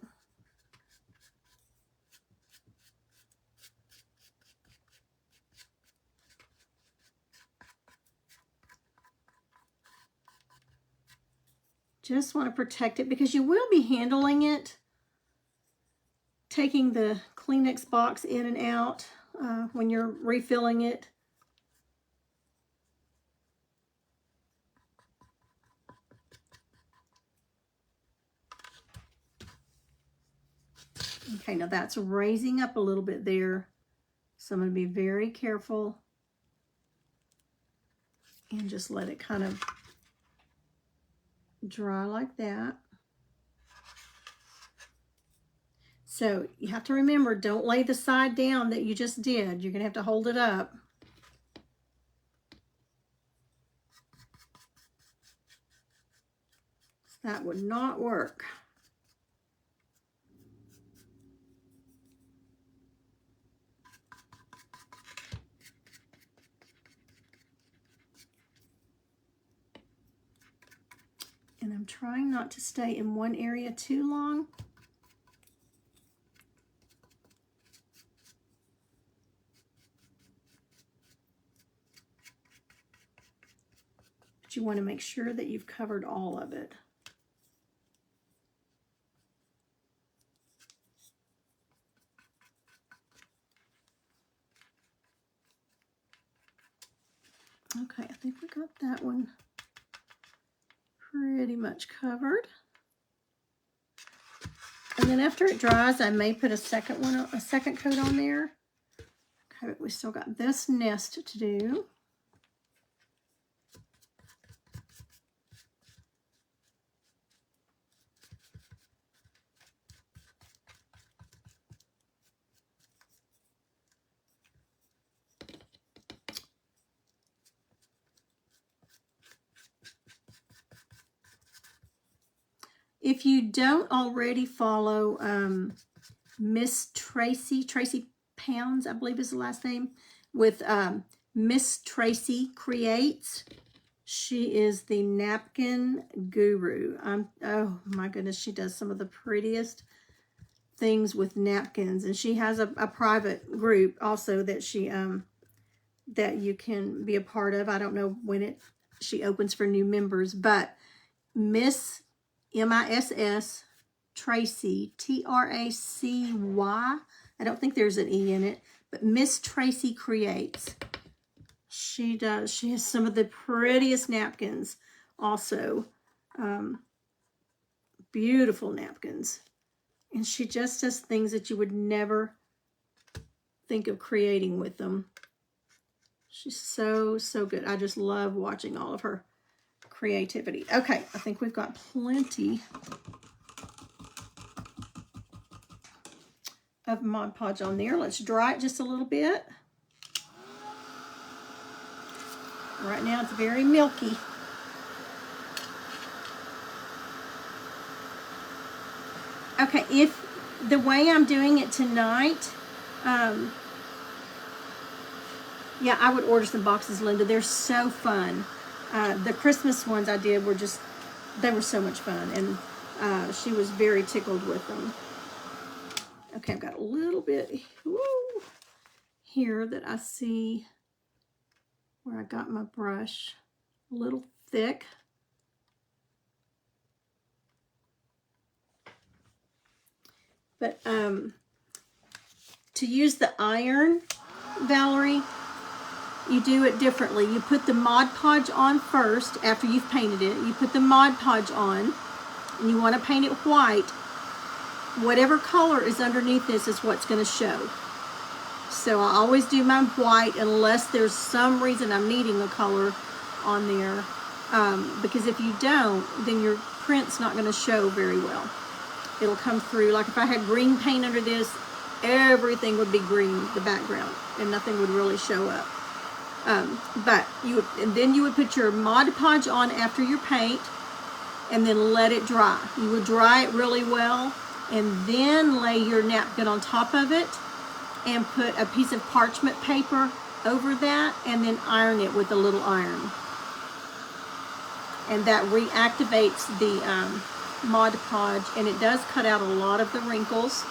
Just want to protect it because you will be handling it, taking the Kleenex box in and out when you're refilling it. Okay, now that's raising up a little bit there. So I'm going to be very careful and just let it kind of dry like that. So you have to remember, don't lay the side down that you just did. You're going to have to hold it up. That would not work. I'm trying not to stay in one area too long. But you want to make sure that you've covered all of it. Okay, I think we got that one pretty much covered. And then after it dries, I may put a second coat on there. Okay, but we still got this nest to do. If you don't already follow Miss Tracy Pounds, I believe is the last name, with Miss Tracy Creates. She is the napkin guru. Oh my goodness, she does some of the prettiest things with napkins, and she has a private group also that she that you can be a part of. I don't know when she opens for new members, but Miss MISS Tracy, TRACY. I don't think there's an E in it, but Miss Tracy Creates. She does. She has some of the prettiest napkins also. Beautiful napkins. And she just does things that you would never think of creating with them. She's so, so good. I just love watching all of her creativity. Okay, I think we've got plenty of Mod Podge on there. Let's dry it just a little bit. Right now it's very milky. Okay, if the way I'm doing it tonight, yeah, I would order some boxes, Linda. They're so fun. The Christmas ones I did were just, they were so much fun, and she was very tickled with them. Okay, I've got a little bit here that I see where I got my brush a little thick. But to use the iron, Valerie, you do it differently. You put the Mod Podge on first after you've painted it. You put the Mod Podge on, and you want to paint it white. Whatever color is underneath this is what's going to show. So I always do mine white unless there's some reason I'm needing a color on there. Because if you don't, then your print's not going to show very well. It'll come through. Like if I had green paint under this, everything would be green, the background, and nothing would really show up. But then you would put your Mod Podge on after your paint, and then let it dry. You would dry it really well, and then lay your napkin on top of it, and put a piece of parchment paper over that, and then iron it with a little iron. And that reactivates the Mod Podge, and it does cut out a lot of the wrinkles.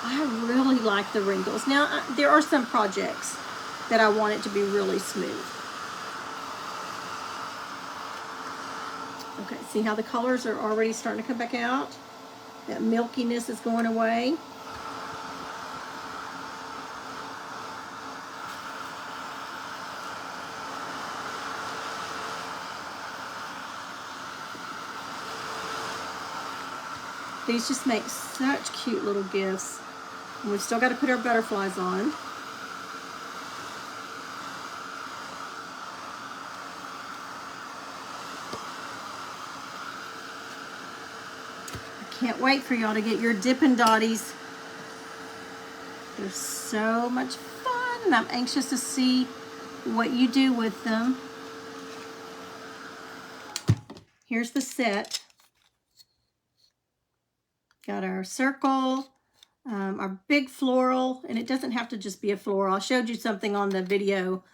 I really like the wrinkles. Now, there are some projects that I want it to be really smooth. Okay, see how the colors are already starting to come back out? That milkiness is going away. These just make such cute little gifts. And we've still got to put our butterflies on. Can't wait for y'all to get your Dippin' Dotties. They're so much fun, and I'm anxious to see what you do with them. Here's the set. Got our circle, our big floral, and it doesn't have to just be a floral. I showed you something on the video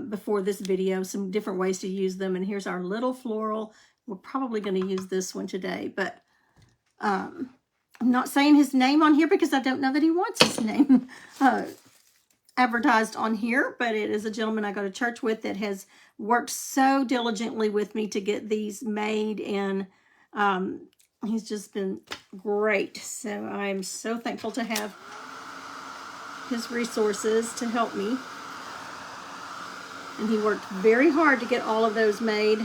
before this video, some different ways to use them, and here's our little floral we're probably going to use this one today, but I'm not saying his name on here because I don't know that he wants his name advertised on here, but it is a gentleman I go to church with that has worked so diligently with me to get these made, and he's just been great. So I'm so thankful to have his resources to help me. And he worked very hard to get all of those made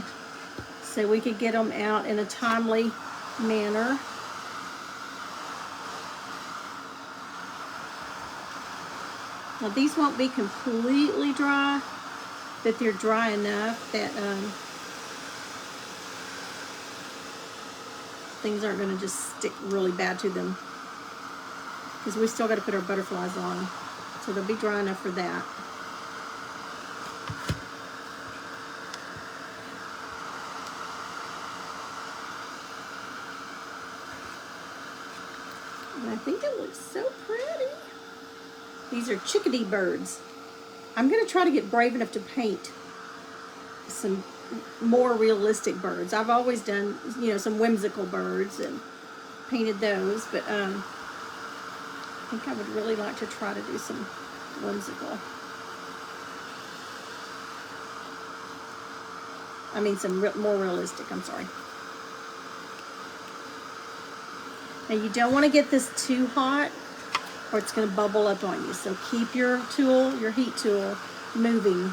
so we could get them out in a timely manner. Now these won't be completely dry, but they're dry enough that things aren't going to just stick really bad to them, because we still got to put our butterflies on, so they'll be dry enough for that. And I think it looks so pretty. These are chickadee birds. I'm going to try to get brave enough to paint some more realistic birds. I've always done, you know, some whimsical birds and painted those, but I think I would really like to try to do some whimsical. I mean, some more realistic, I'm sorry. Now you don't want to get this too hot or it's going to bubble up on you. So keep your tool, your heat tool, moving.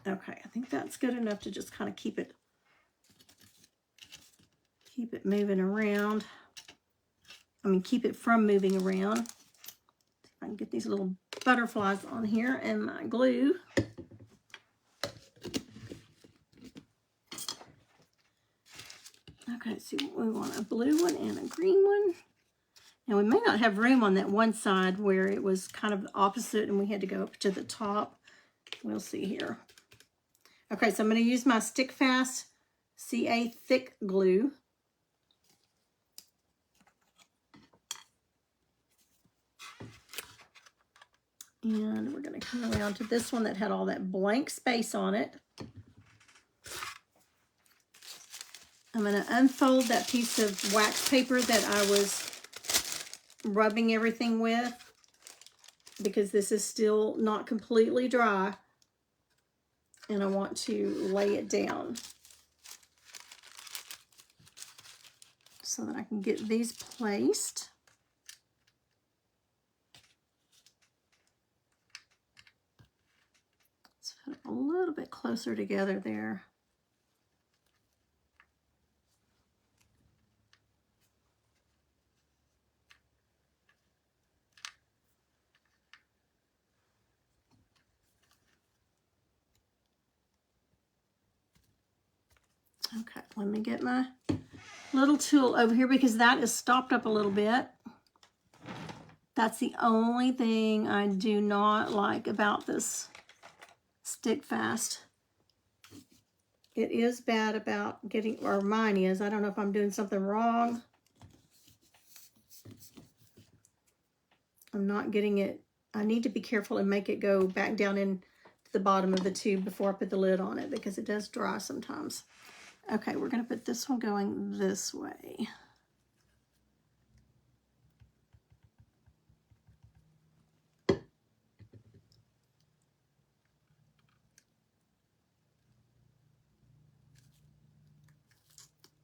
Okay, I think that's good enough to just kind of keep it moving around. I mean, keep it from moving around. See if I can get these little butterflies on here and my glue. Okay, so we want a blue one and a green one. Now we may not have room on that one side where it was kind of the opposite and we had to go up to the top. We'll see here. Okay, so I'm going to use my Stick Fast CA thick glue. And we're going to come around to this one that had all that blank space on it. I'm going to unfold that piece of wax paper that I was rubbing everything with, because this is still not completely dry, and I want to lay it down so that I can get these placed. Let's put it a little bit closer together there. Okay, let me get my little tool over here because that is stopped up a little bit. That's the only thing I do not like about this Stick Fast. It is bad about getting, or mine is, I don't know if I'm doing something wrong. I'm not getting it. I need to be careful and make it go back down into the bottom of the tube before I put the lid on it, because it does dry sometimes. Okay, we're going to put this one going this way.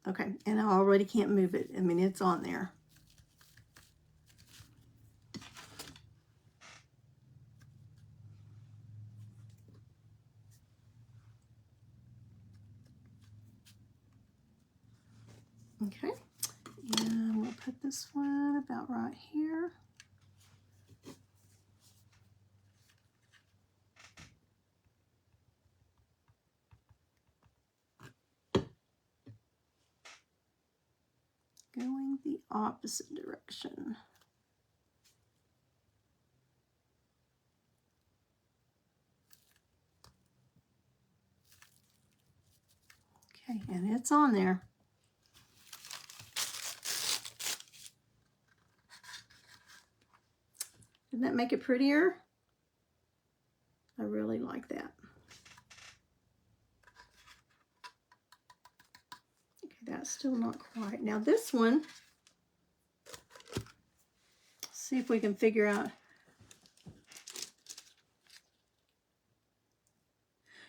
Okay, and I already can't move it. I mean, it's on there. Okay, and we'll put this one about right here. Going the opposite direction. Okay, and it's on there. Doesn't that make it prettier? I really like that. Okay, that's still not quite. Now this one, see if we can figure out.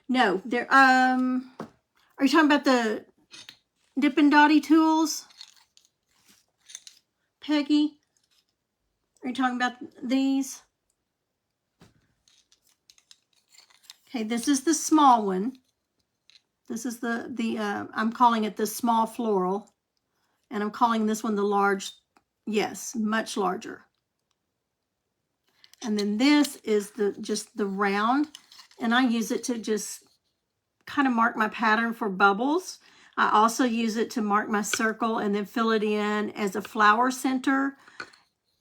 No, there, are you talking about the Dippin' Dotty tools, Peggy? Are you talking about these? Okay, this is the small one. This is I'm calling it the small floral. And I'm calling this one the large, yes, much larger. And then this is just the round. And I use it to just kind of mark my pattern for bubbles. I also use it to mark my circle and then fill it in as a flower center.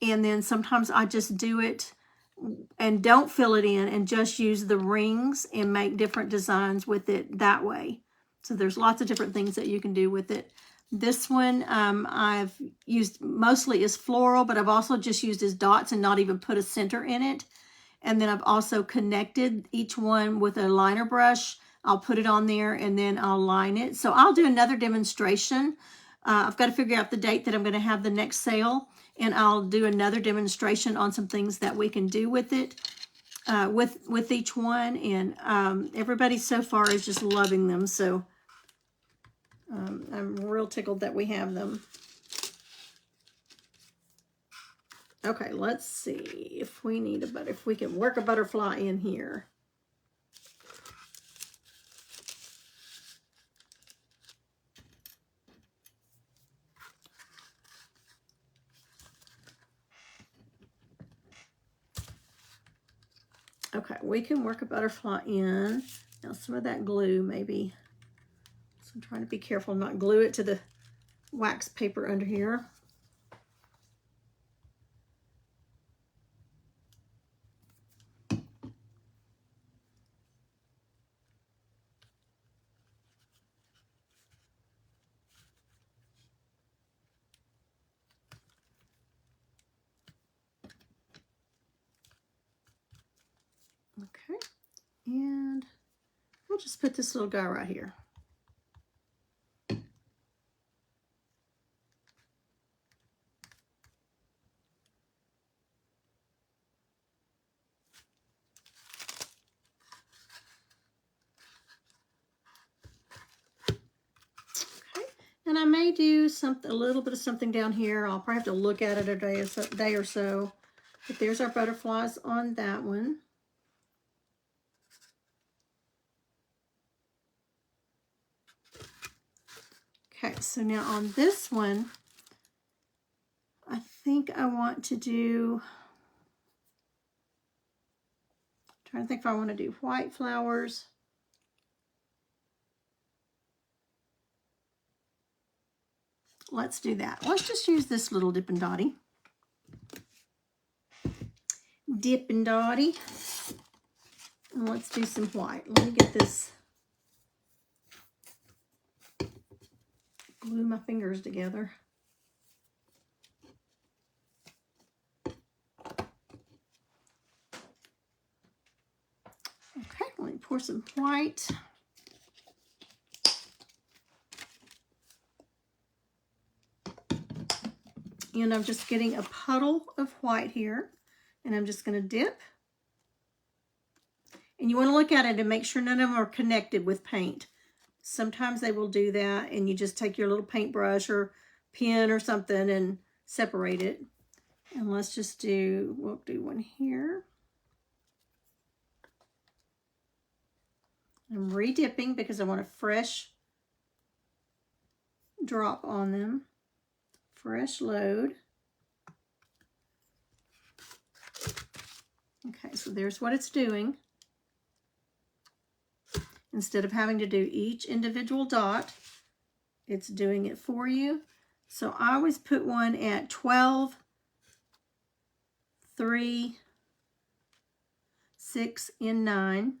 And then sometimes I just do it and don't fill it in and just use the rings and make different designs with it that way. So there's lots of different things that you can do with it. This one I've used mostly as floral, but I've also just used as dots and not even put a center in it. And then I've also connected each one with a liner brush. I'll put it on there and then I'll line it. So I'll do another demonstration. I've got to figure out the date that I'm going to have the next sale, and I'll do another demonstration on some things that we can do with it, with each one. And everybody so far is just loving them. So I'm real tickled that we have them. Okay, let's see if we need if we can work a butterfly in here. Okay, we can work a butterfly in. Now some of that glue maybe. So I'm trying to be careful not glue it to the wax paper under here. Okay, and we'll just put this little guy right here. And I may do a little bit of something down here. I'll probably have to look at it a day or so. But there's our butterflies on that one. Okay, so now on this one, I think I want to do, I'm trying to think if I want to do white flowers. Let's do that. Let's just use this little Dippin' Dotty. Dippin' Dotty. And let's do some white. Let me get this, glue my fingers together. Okay, let me pour some white. And I'm just getting a puddle of white here, and I'm just going to dip. And you want to look at it and make sure none of them are connected with paint. Sometimes they will do that, and you just take your little paintbrush or pen or something and separate it. And let's just do, we'll do one here. I'm re-dipping because I want a fresh drop on them. Fresh load. Okay, so there's what it's doing. Instead of having to do each individual dot, it's doing it for you. So I always put one at 12, 3, 6, and 9.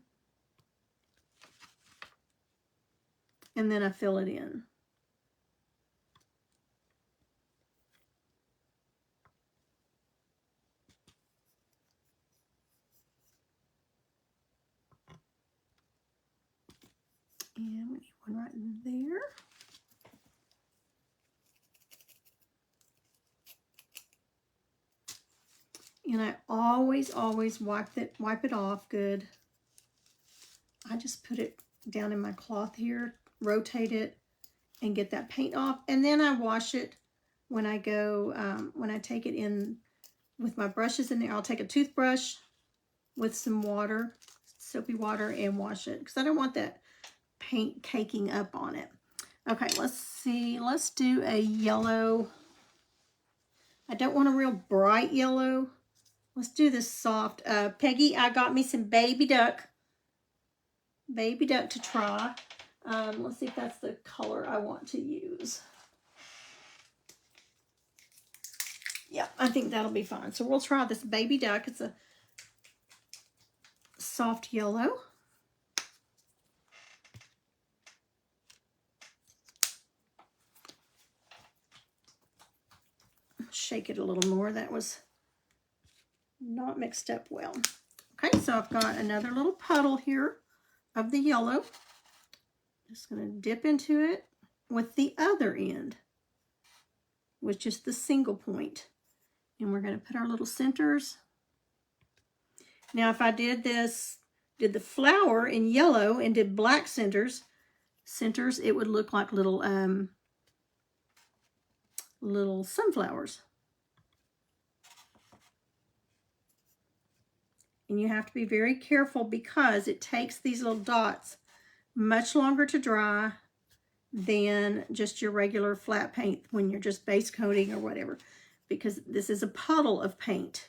and then I fill it in. And we need one right there. And I always wipe it off good. I just put it down in my cloth here, rotate it, and get that paint off. And then I wash it when I go, when I take it in with my brushes in there. I'll take a toothbrush with some water, soapy water, and wash it because I don't want that paint caking up on it. Okay, let's see. Let's do a yellow. I don't want a real bright yellow. Let's do this soft. Peggy, I got me some baby duck to try. Let's see if that's the color I want to use. Yeah, I think that'll be fine. So we'll try this baby duck. It's a soft yellow. Shake it a little more. That was not mixed up well. Okay, so I've got another little puddle here of the yellow. Just going to dip into it with the other end, with just the single point. And we're going to put our little centers. Now, if I did the flower in yellow and did black centers, it would look like little sunflowers. And you have to be very careful because it takes these little dots much longer to dry than just your regular flat paint when you're just base coating or whatever, because this is a puddle of paint.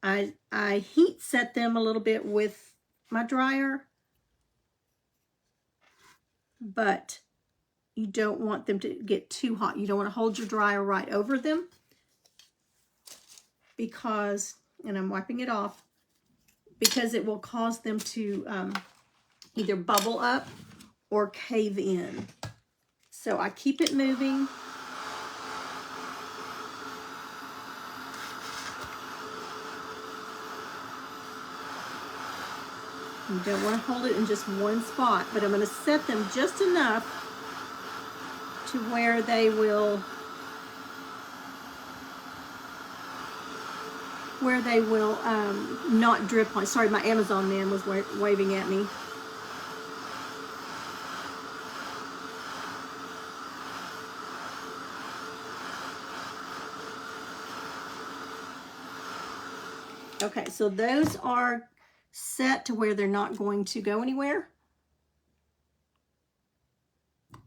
I heat set them a little bit with my dryer, but you don't want them to get too hot. You don't want to hold your dryer right over them because, and I'm wiping it off, because it will cause them to either bubble up or cave in. So I keep it moving. You don't want to hold it in just one spot, but I'm going to set them just enough to where they will not drip on. Sorry, my Amazon man was waving at me. Okay, so those are set to where they're not going to go anywhere.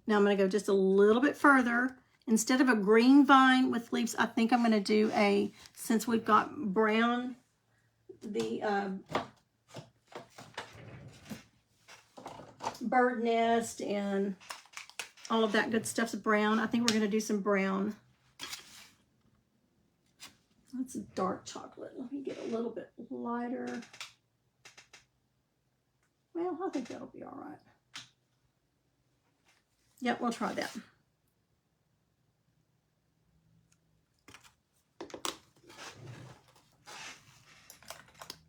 Now I'm going to go just a little bit further. Instead of a green vine with leaves, I think I'm going to do since we've got brown, the bird nest and all of that good stuff's brown. I think we're going to do some brown. That's dark chocolate. Let me get a little bit lighter. Well, I think that'll be all right. Yep, we'll try that.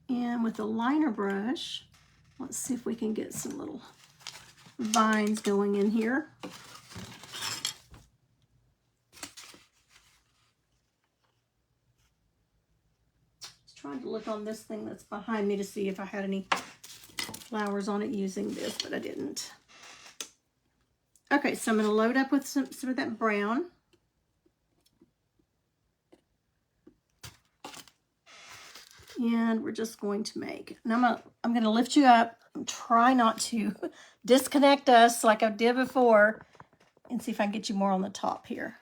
And with the liner brush, let's see if we can get some little vines going in here. Just trying to look on this thing that's behind me to see if I had any flowers on it using this, but I didn't. Okay, so I'm going to load up with some of that brown. And we're just going to make, and I'm going to lift you up and try not to disconnect us like I did before, and see if I can get you more on the top here.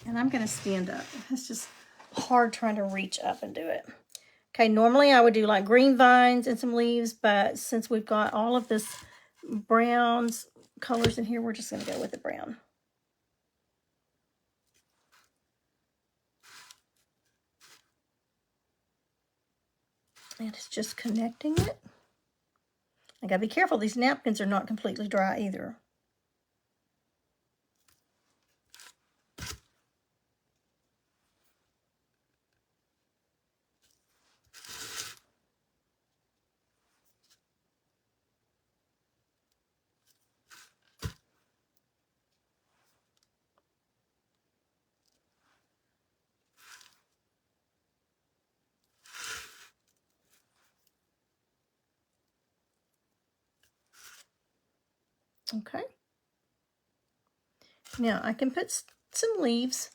And I'm going to stand up. It's just hard trying to reach up and do it. Okay, normally I would do like green vines and some leaves, but since we've got all of this browns colors in here, we're just going to go with the brown. And it's just connecting it. I gotta be careful. These napkins are not completely dry either. Okay. Now I can put some leaves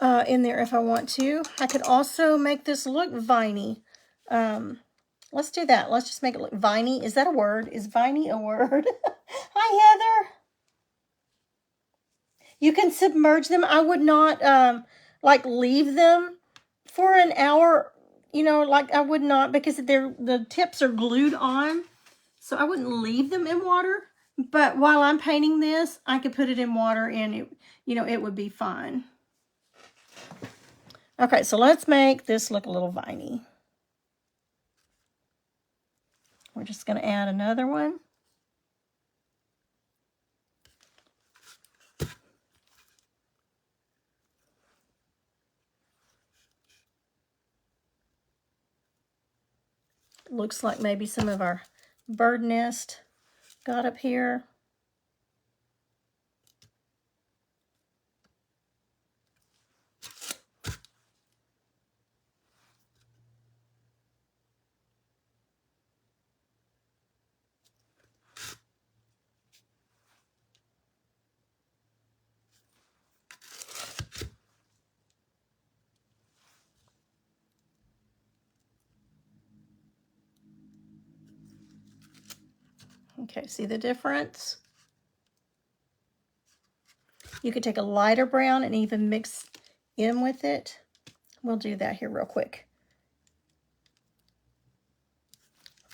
in there if I want to. I could also make this look viney. Let's do that. Let's just make it look viney. Is that a word? Is viney a word? Hi, Heather. You can submerge them. I would not like leave them for an hour. You know, like I would not, because the tips are glued on. So I wouldn't leave them in water. But while I'm painting this, I could put it in water and it, you know, it would be fine. Okay, so let's make this look a little viney. We're just going to add another one. Looks like maybe some of our bird nest got up here. Okay, see the difference? You could take a lighter brown and even mix in with it. We'll do that here real quick,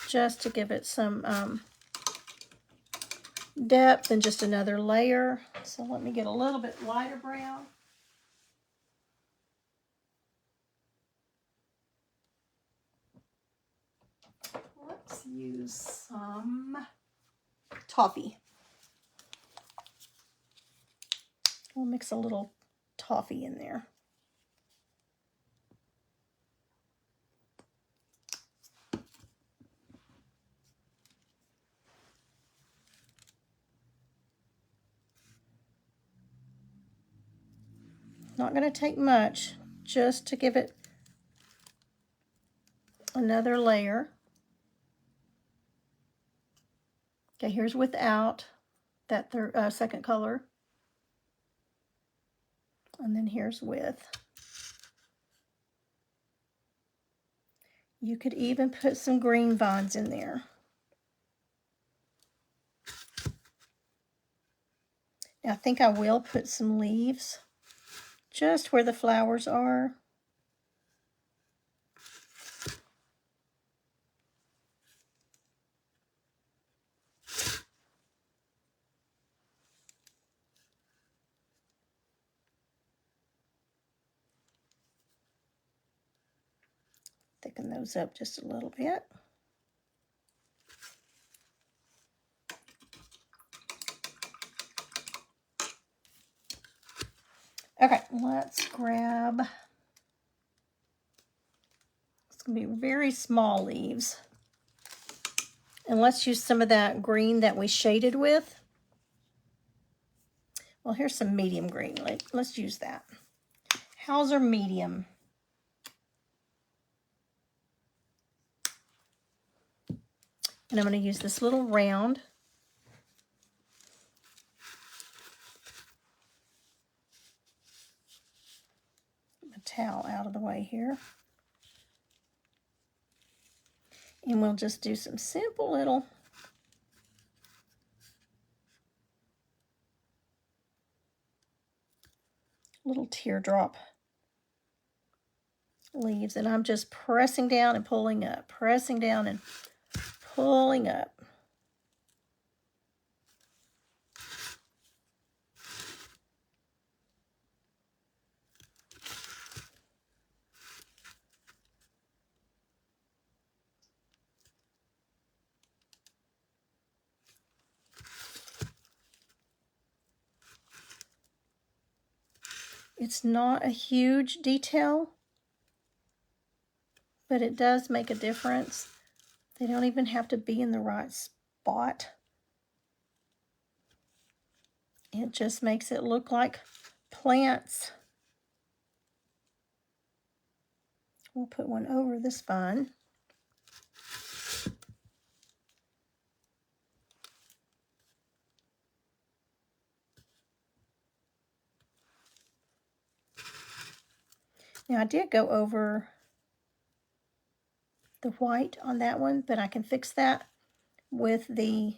just to give it some depth and just another layer. So let me get a little bit lighter brown. Let's use some toffee. We'll mix a little toffee in there. Not going to take much, just to give it another layer. Okay, here's without that second color. And then here's with. You could even put some green vines in there. Now, I think I will put some leaves just where the flowers are. Thicken those up just a little bit. Okay, let's grab, it's going to be very small leaves. And let's use some of that green that we shaded with. Well, here's some medium green. Let's use that. How's our medium? And I'm going to use this little round. The towel out of the way here. And we'll just do some simple little teardrop leaves. And I'm just pressing down and pulling up, pressing down and pulling up. It's not a huge detail, but it does make a difference. They don't even have to be in the right spot. It just makes it look like plants. We'll put one over this vine. Now I did go over the white on that one, but I can fix that with the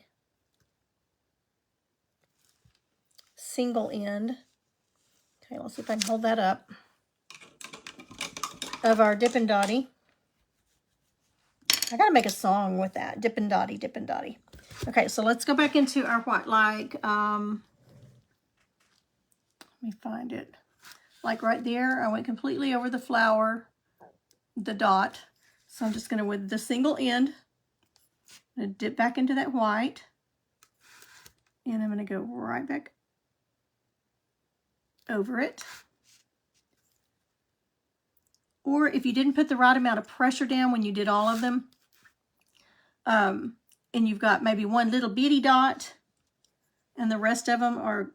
single end. Okay, let's see if I can hold that up. Of our Dippin' Dotty. I gotta make a song with that. Dippin' Dotty, Dippin' Dotty. Okay, so let's go back into our white, like, let me find it. Like right there, I went completely over the flower, the dot. So I'm just gonna, with the single end, I'm gonna dip back into that white. And I'm gonna go right back over it. Or if you didn't put the right amount of pressure down when you did all of them, and you've got maybe one little bitty dot and the rest of them are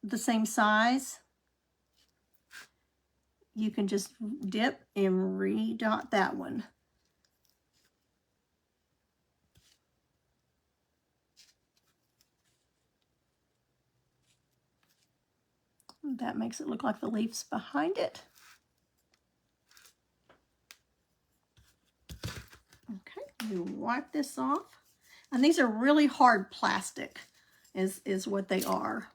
the same size, you can just dip and redot that one. That makes it look like the leaves behind it. Okay, we wipe this off. And these are really hard plastic, is what they are.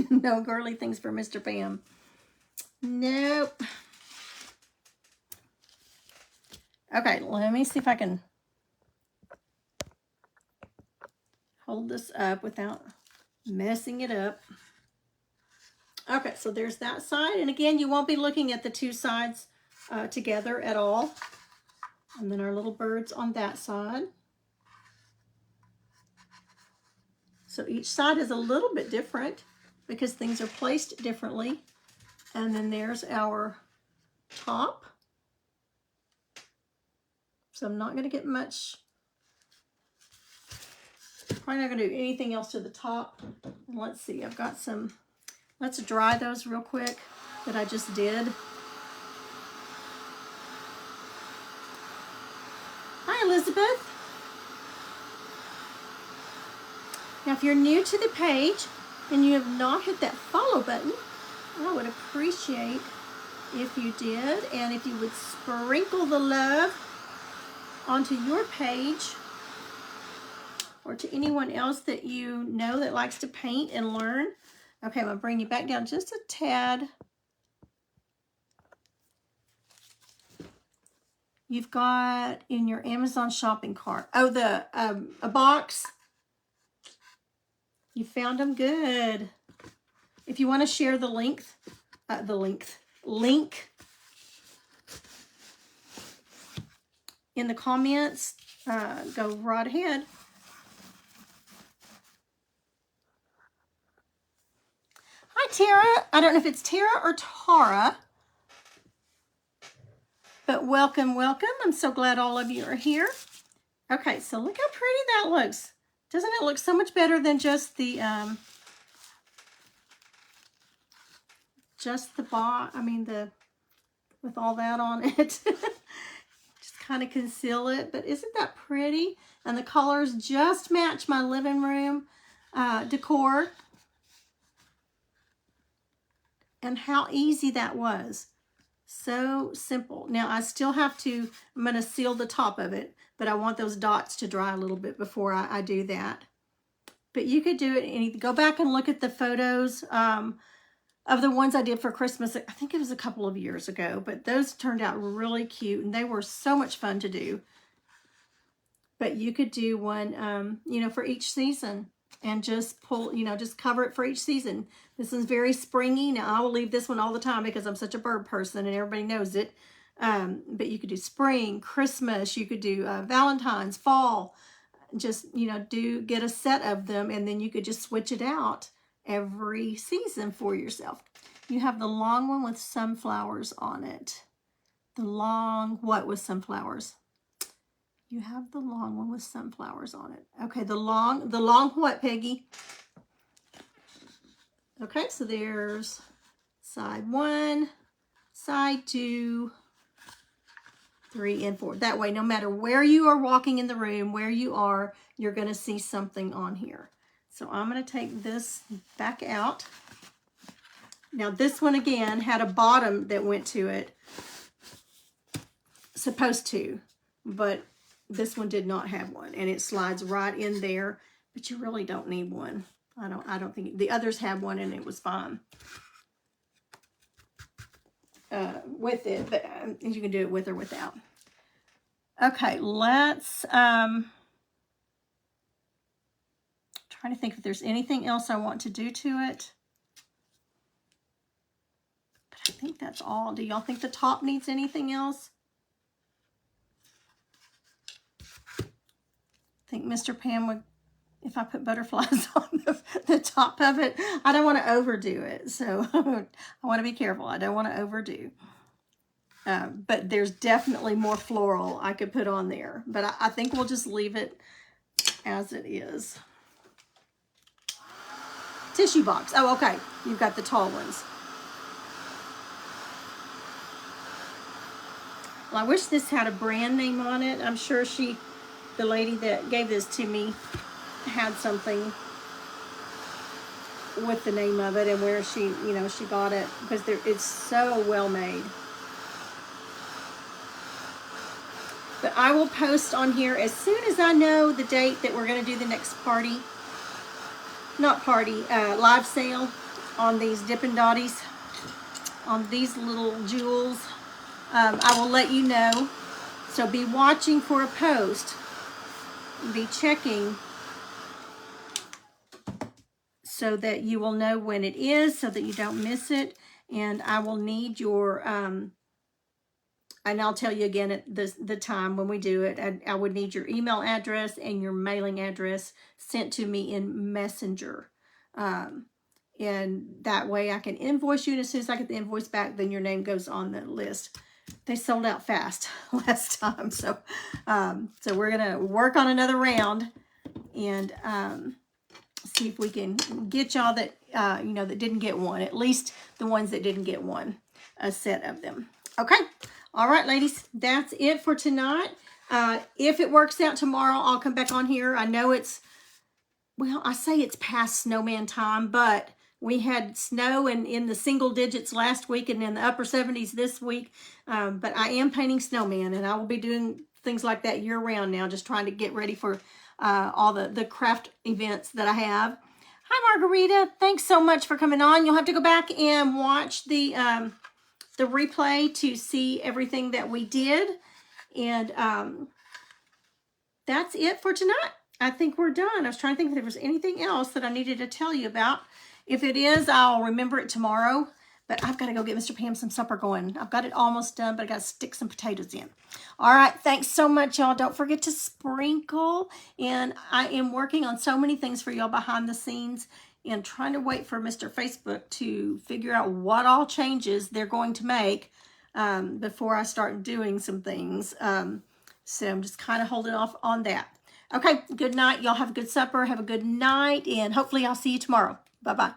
No girly things for Mr. Pam. Nope. Okay, let me see if I can hold this up without messing it up. Okay, so there's that side. And again, you won't be looking at the two sides together at all. And then our little birds on that side. So each side is a little bit different because things are placed differently. And then there's our top. So I'm not going to get much, probably not going to do anything else to the top. And let's see, I've got some, let's dry those real quick that I just did. Hi, Elizabeth. Now, if you're new to the page and you have not hit that follow button, I would appreciate if you did, and if you would sprinkle the love onto your page or to anyone else that you know that likes to paint and learn. Okay, I'm going to bring you back down just a tad. You've got in your Amazon shopping cart, oh, the a box. You found them, good. If you want to share the link in the comments, go right ahead. Hi, Tara. I don't know if it's Tara or Tara, but welcome, welcome. I'm so glad all of you are here. Okay, so look how pretty that looks. Doesn't it look so much better than just the box? I mean, with all that on it. Just kind of conceal it, but isn't that pretty? And the colors just match my living room decor. And how easy that was. So simple. Now I still have to, I'm going to seal the top of it, but I want those dots to dry a little bit before I do that. But you could do it, and go back and look at the photos of the ones I did for Christmas. I think it was a couple of years ago, but those turned out really cute and they were so much fun to do. But you could do one, you know, for each season. and just pull, you know, just cover it for each season. This one's very springy. Now, I will leave this one all the time because I'm such a bird person and everybody knows it. But you could do spring, Christmas, you could do Valentine's, fall. Just, you know, get a set of them, and then you could just switch it out every season for yourself. You have the long one with sunflowers on it. The long, what with sunflowers? You have the long one with sunflowers on it. Okay, the long what, Peggy? Okay, so there's side 1, side 2, 3, and 4. That way, no matter where you are walking in the room, where you are, you're going to see something on here. So I'm going to take this back out. Now, this one, again, had a bottom that went to it. Supposed to, but this one did not have one, and it slides right in there, but you really don't need one. I don't think the others had one, and it was fine with it, but you can do it with or without. Okay, let's trying to think if there's anything else I want to do to it. But I think that's all. Do y'all think the top needs anything else? I think Mr. Pam would, if I put butterflies on the top of it. I don't want to overdo it, so I want to be careful. I don't want to overdo. But there's definitely more floral I could put on there. But I think we'll just leave it as it is. Tissue box. Oh, okay. You've got the tall ones. Well, I wish this had a brand name on it. I'm sure the lady that gave this to me had something with the name of it and where she got it, because it's so well made. But I will post on here as soon as I know the date that we're going to do the next live sale on these Dippin' Dotties, on these little jewels. I will let you know. So be watching for a post. Be checking so that you will know when it is, so that you don't miss it. And I will need your, and I'll tell you again at the time when we do it, I would need your email address and your mailing address sent to me in Messenger. And that way I can invoice you, and as soon as I get the invoice back, then your name goes on the list. They sold out fast last time, so we're gonna work on another round and see if we can get y'all that that didn't get one, at least the ones that didn't get one, a set of them. Okay, all right, ladies, that's it for tonight. If it works out tomorrow, I'll come back on here. I know I say it's past snowman time, but we had snow in the single digits last week and in the upper 70s this week. But I am painting snowman, and I will be doing things like that year round now, just trying to get ready for all the craft events that I have. Hi, Margarita. Thanks so much for coming on. You'll have to go back and watch the replay to see everything that we did. And that's it for tonight. I think we're done. I was trying to think if there was anything else that I needed to tell you about. If it is, I'll remember it tomorrow. But I've got to go get Mr. Pam some supper going. I've got it almost done, but I got to stick some potatoes in. All right. Thanks so much, y'all. Don't forget to sprinkle. And I am working on so many things for y'all behind the scenes and trying to wait for Mr. Facebook to figure out what all changes they're going to make before I start doing some things. So I'm just kind of holding off on that. Okay, good night. Y'all have a good supper. Have a good night, and hopefully I'll see you tomorrow. Bye-bye.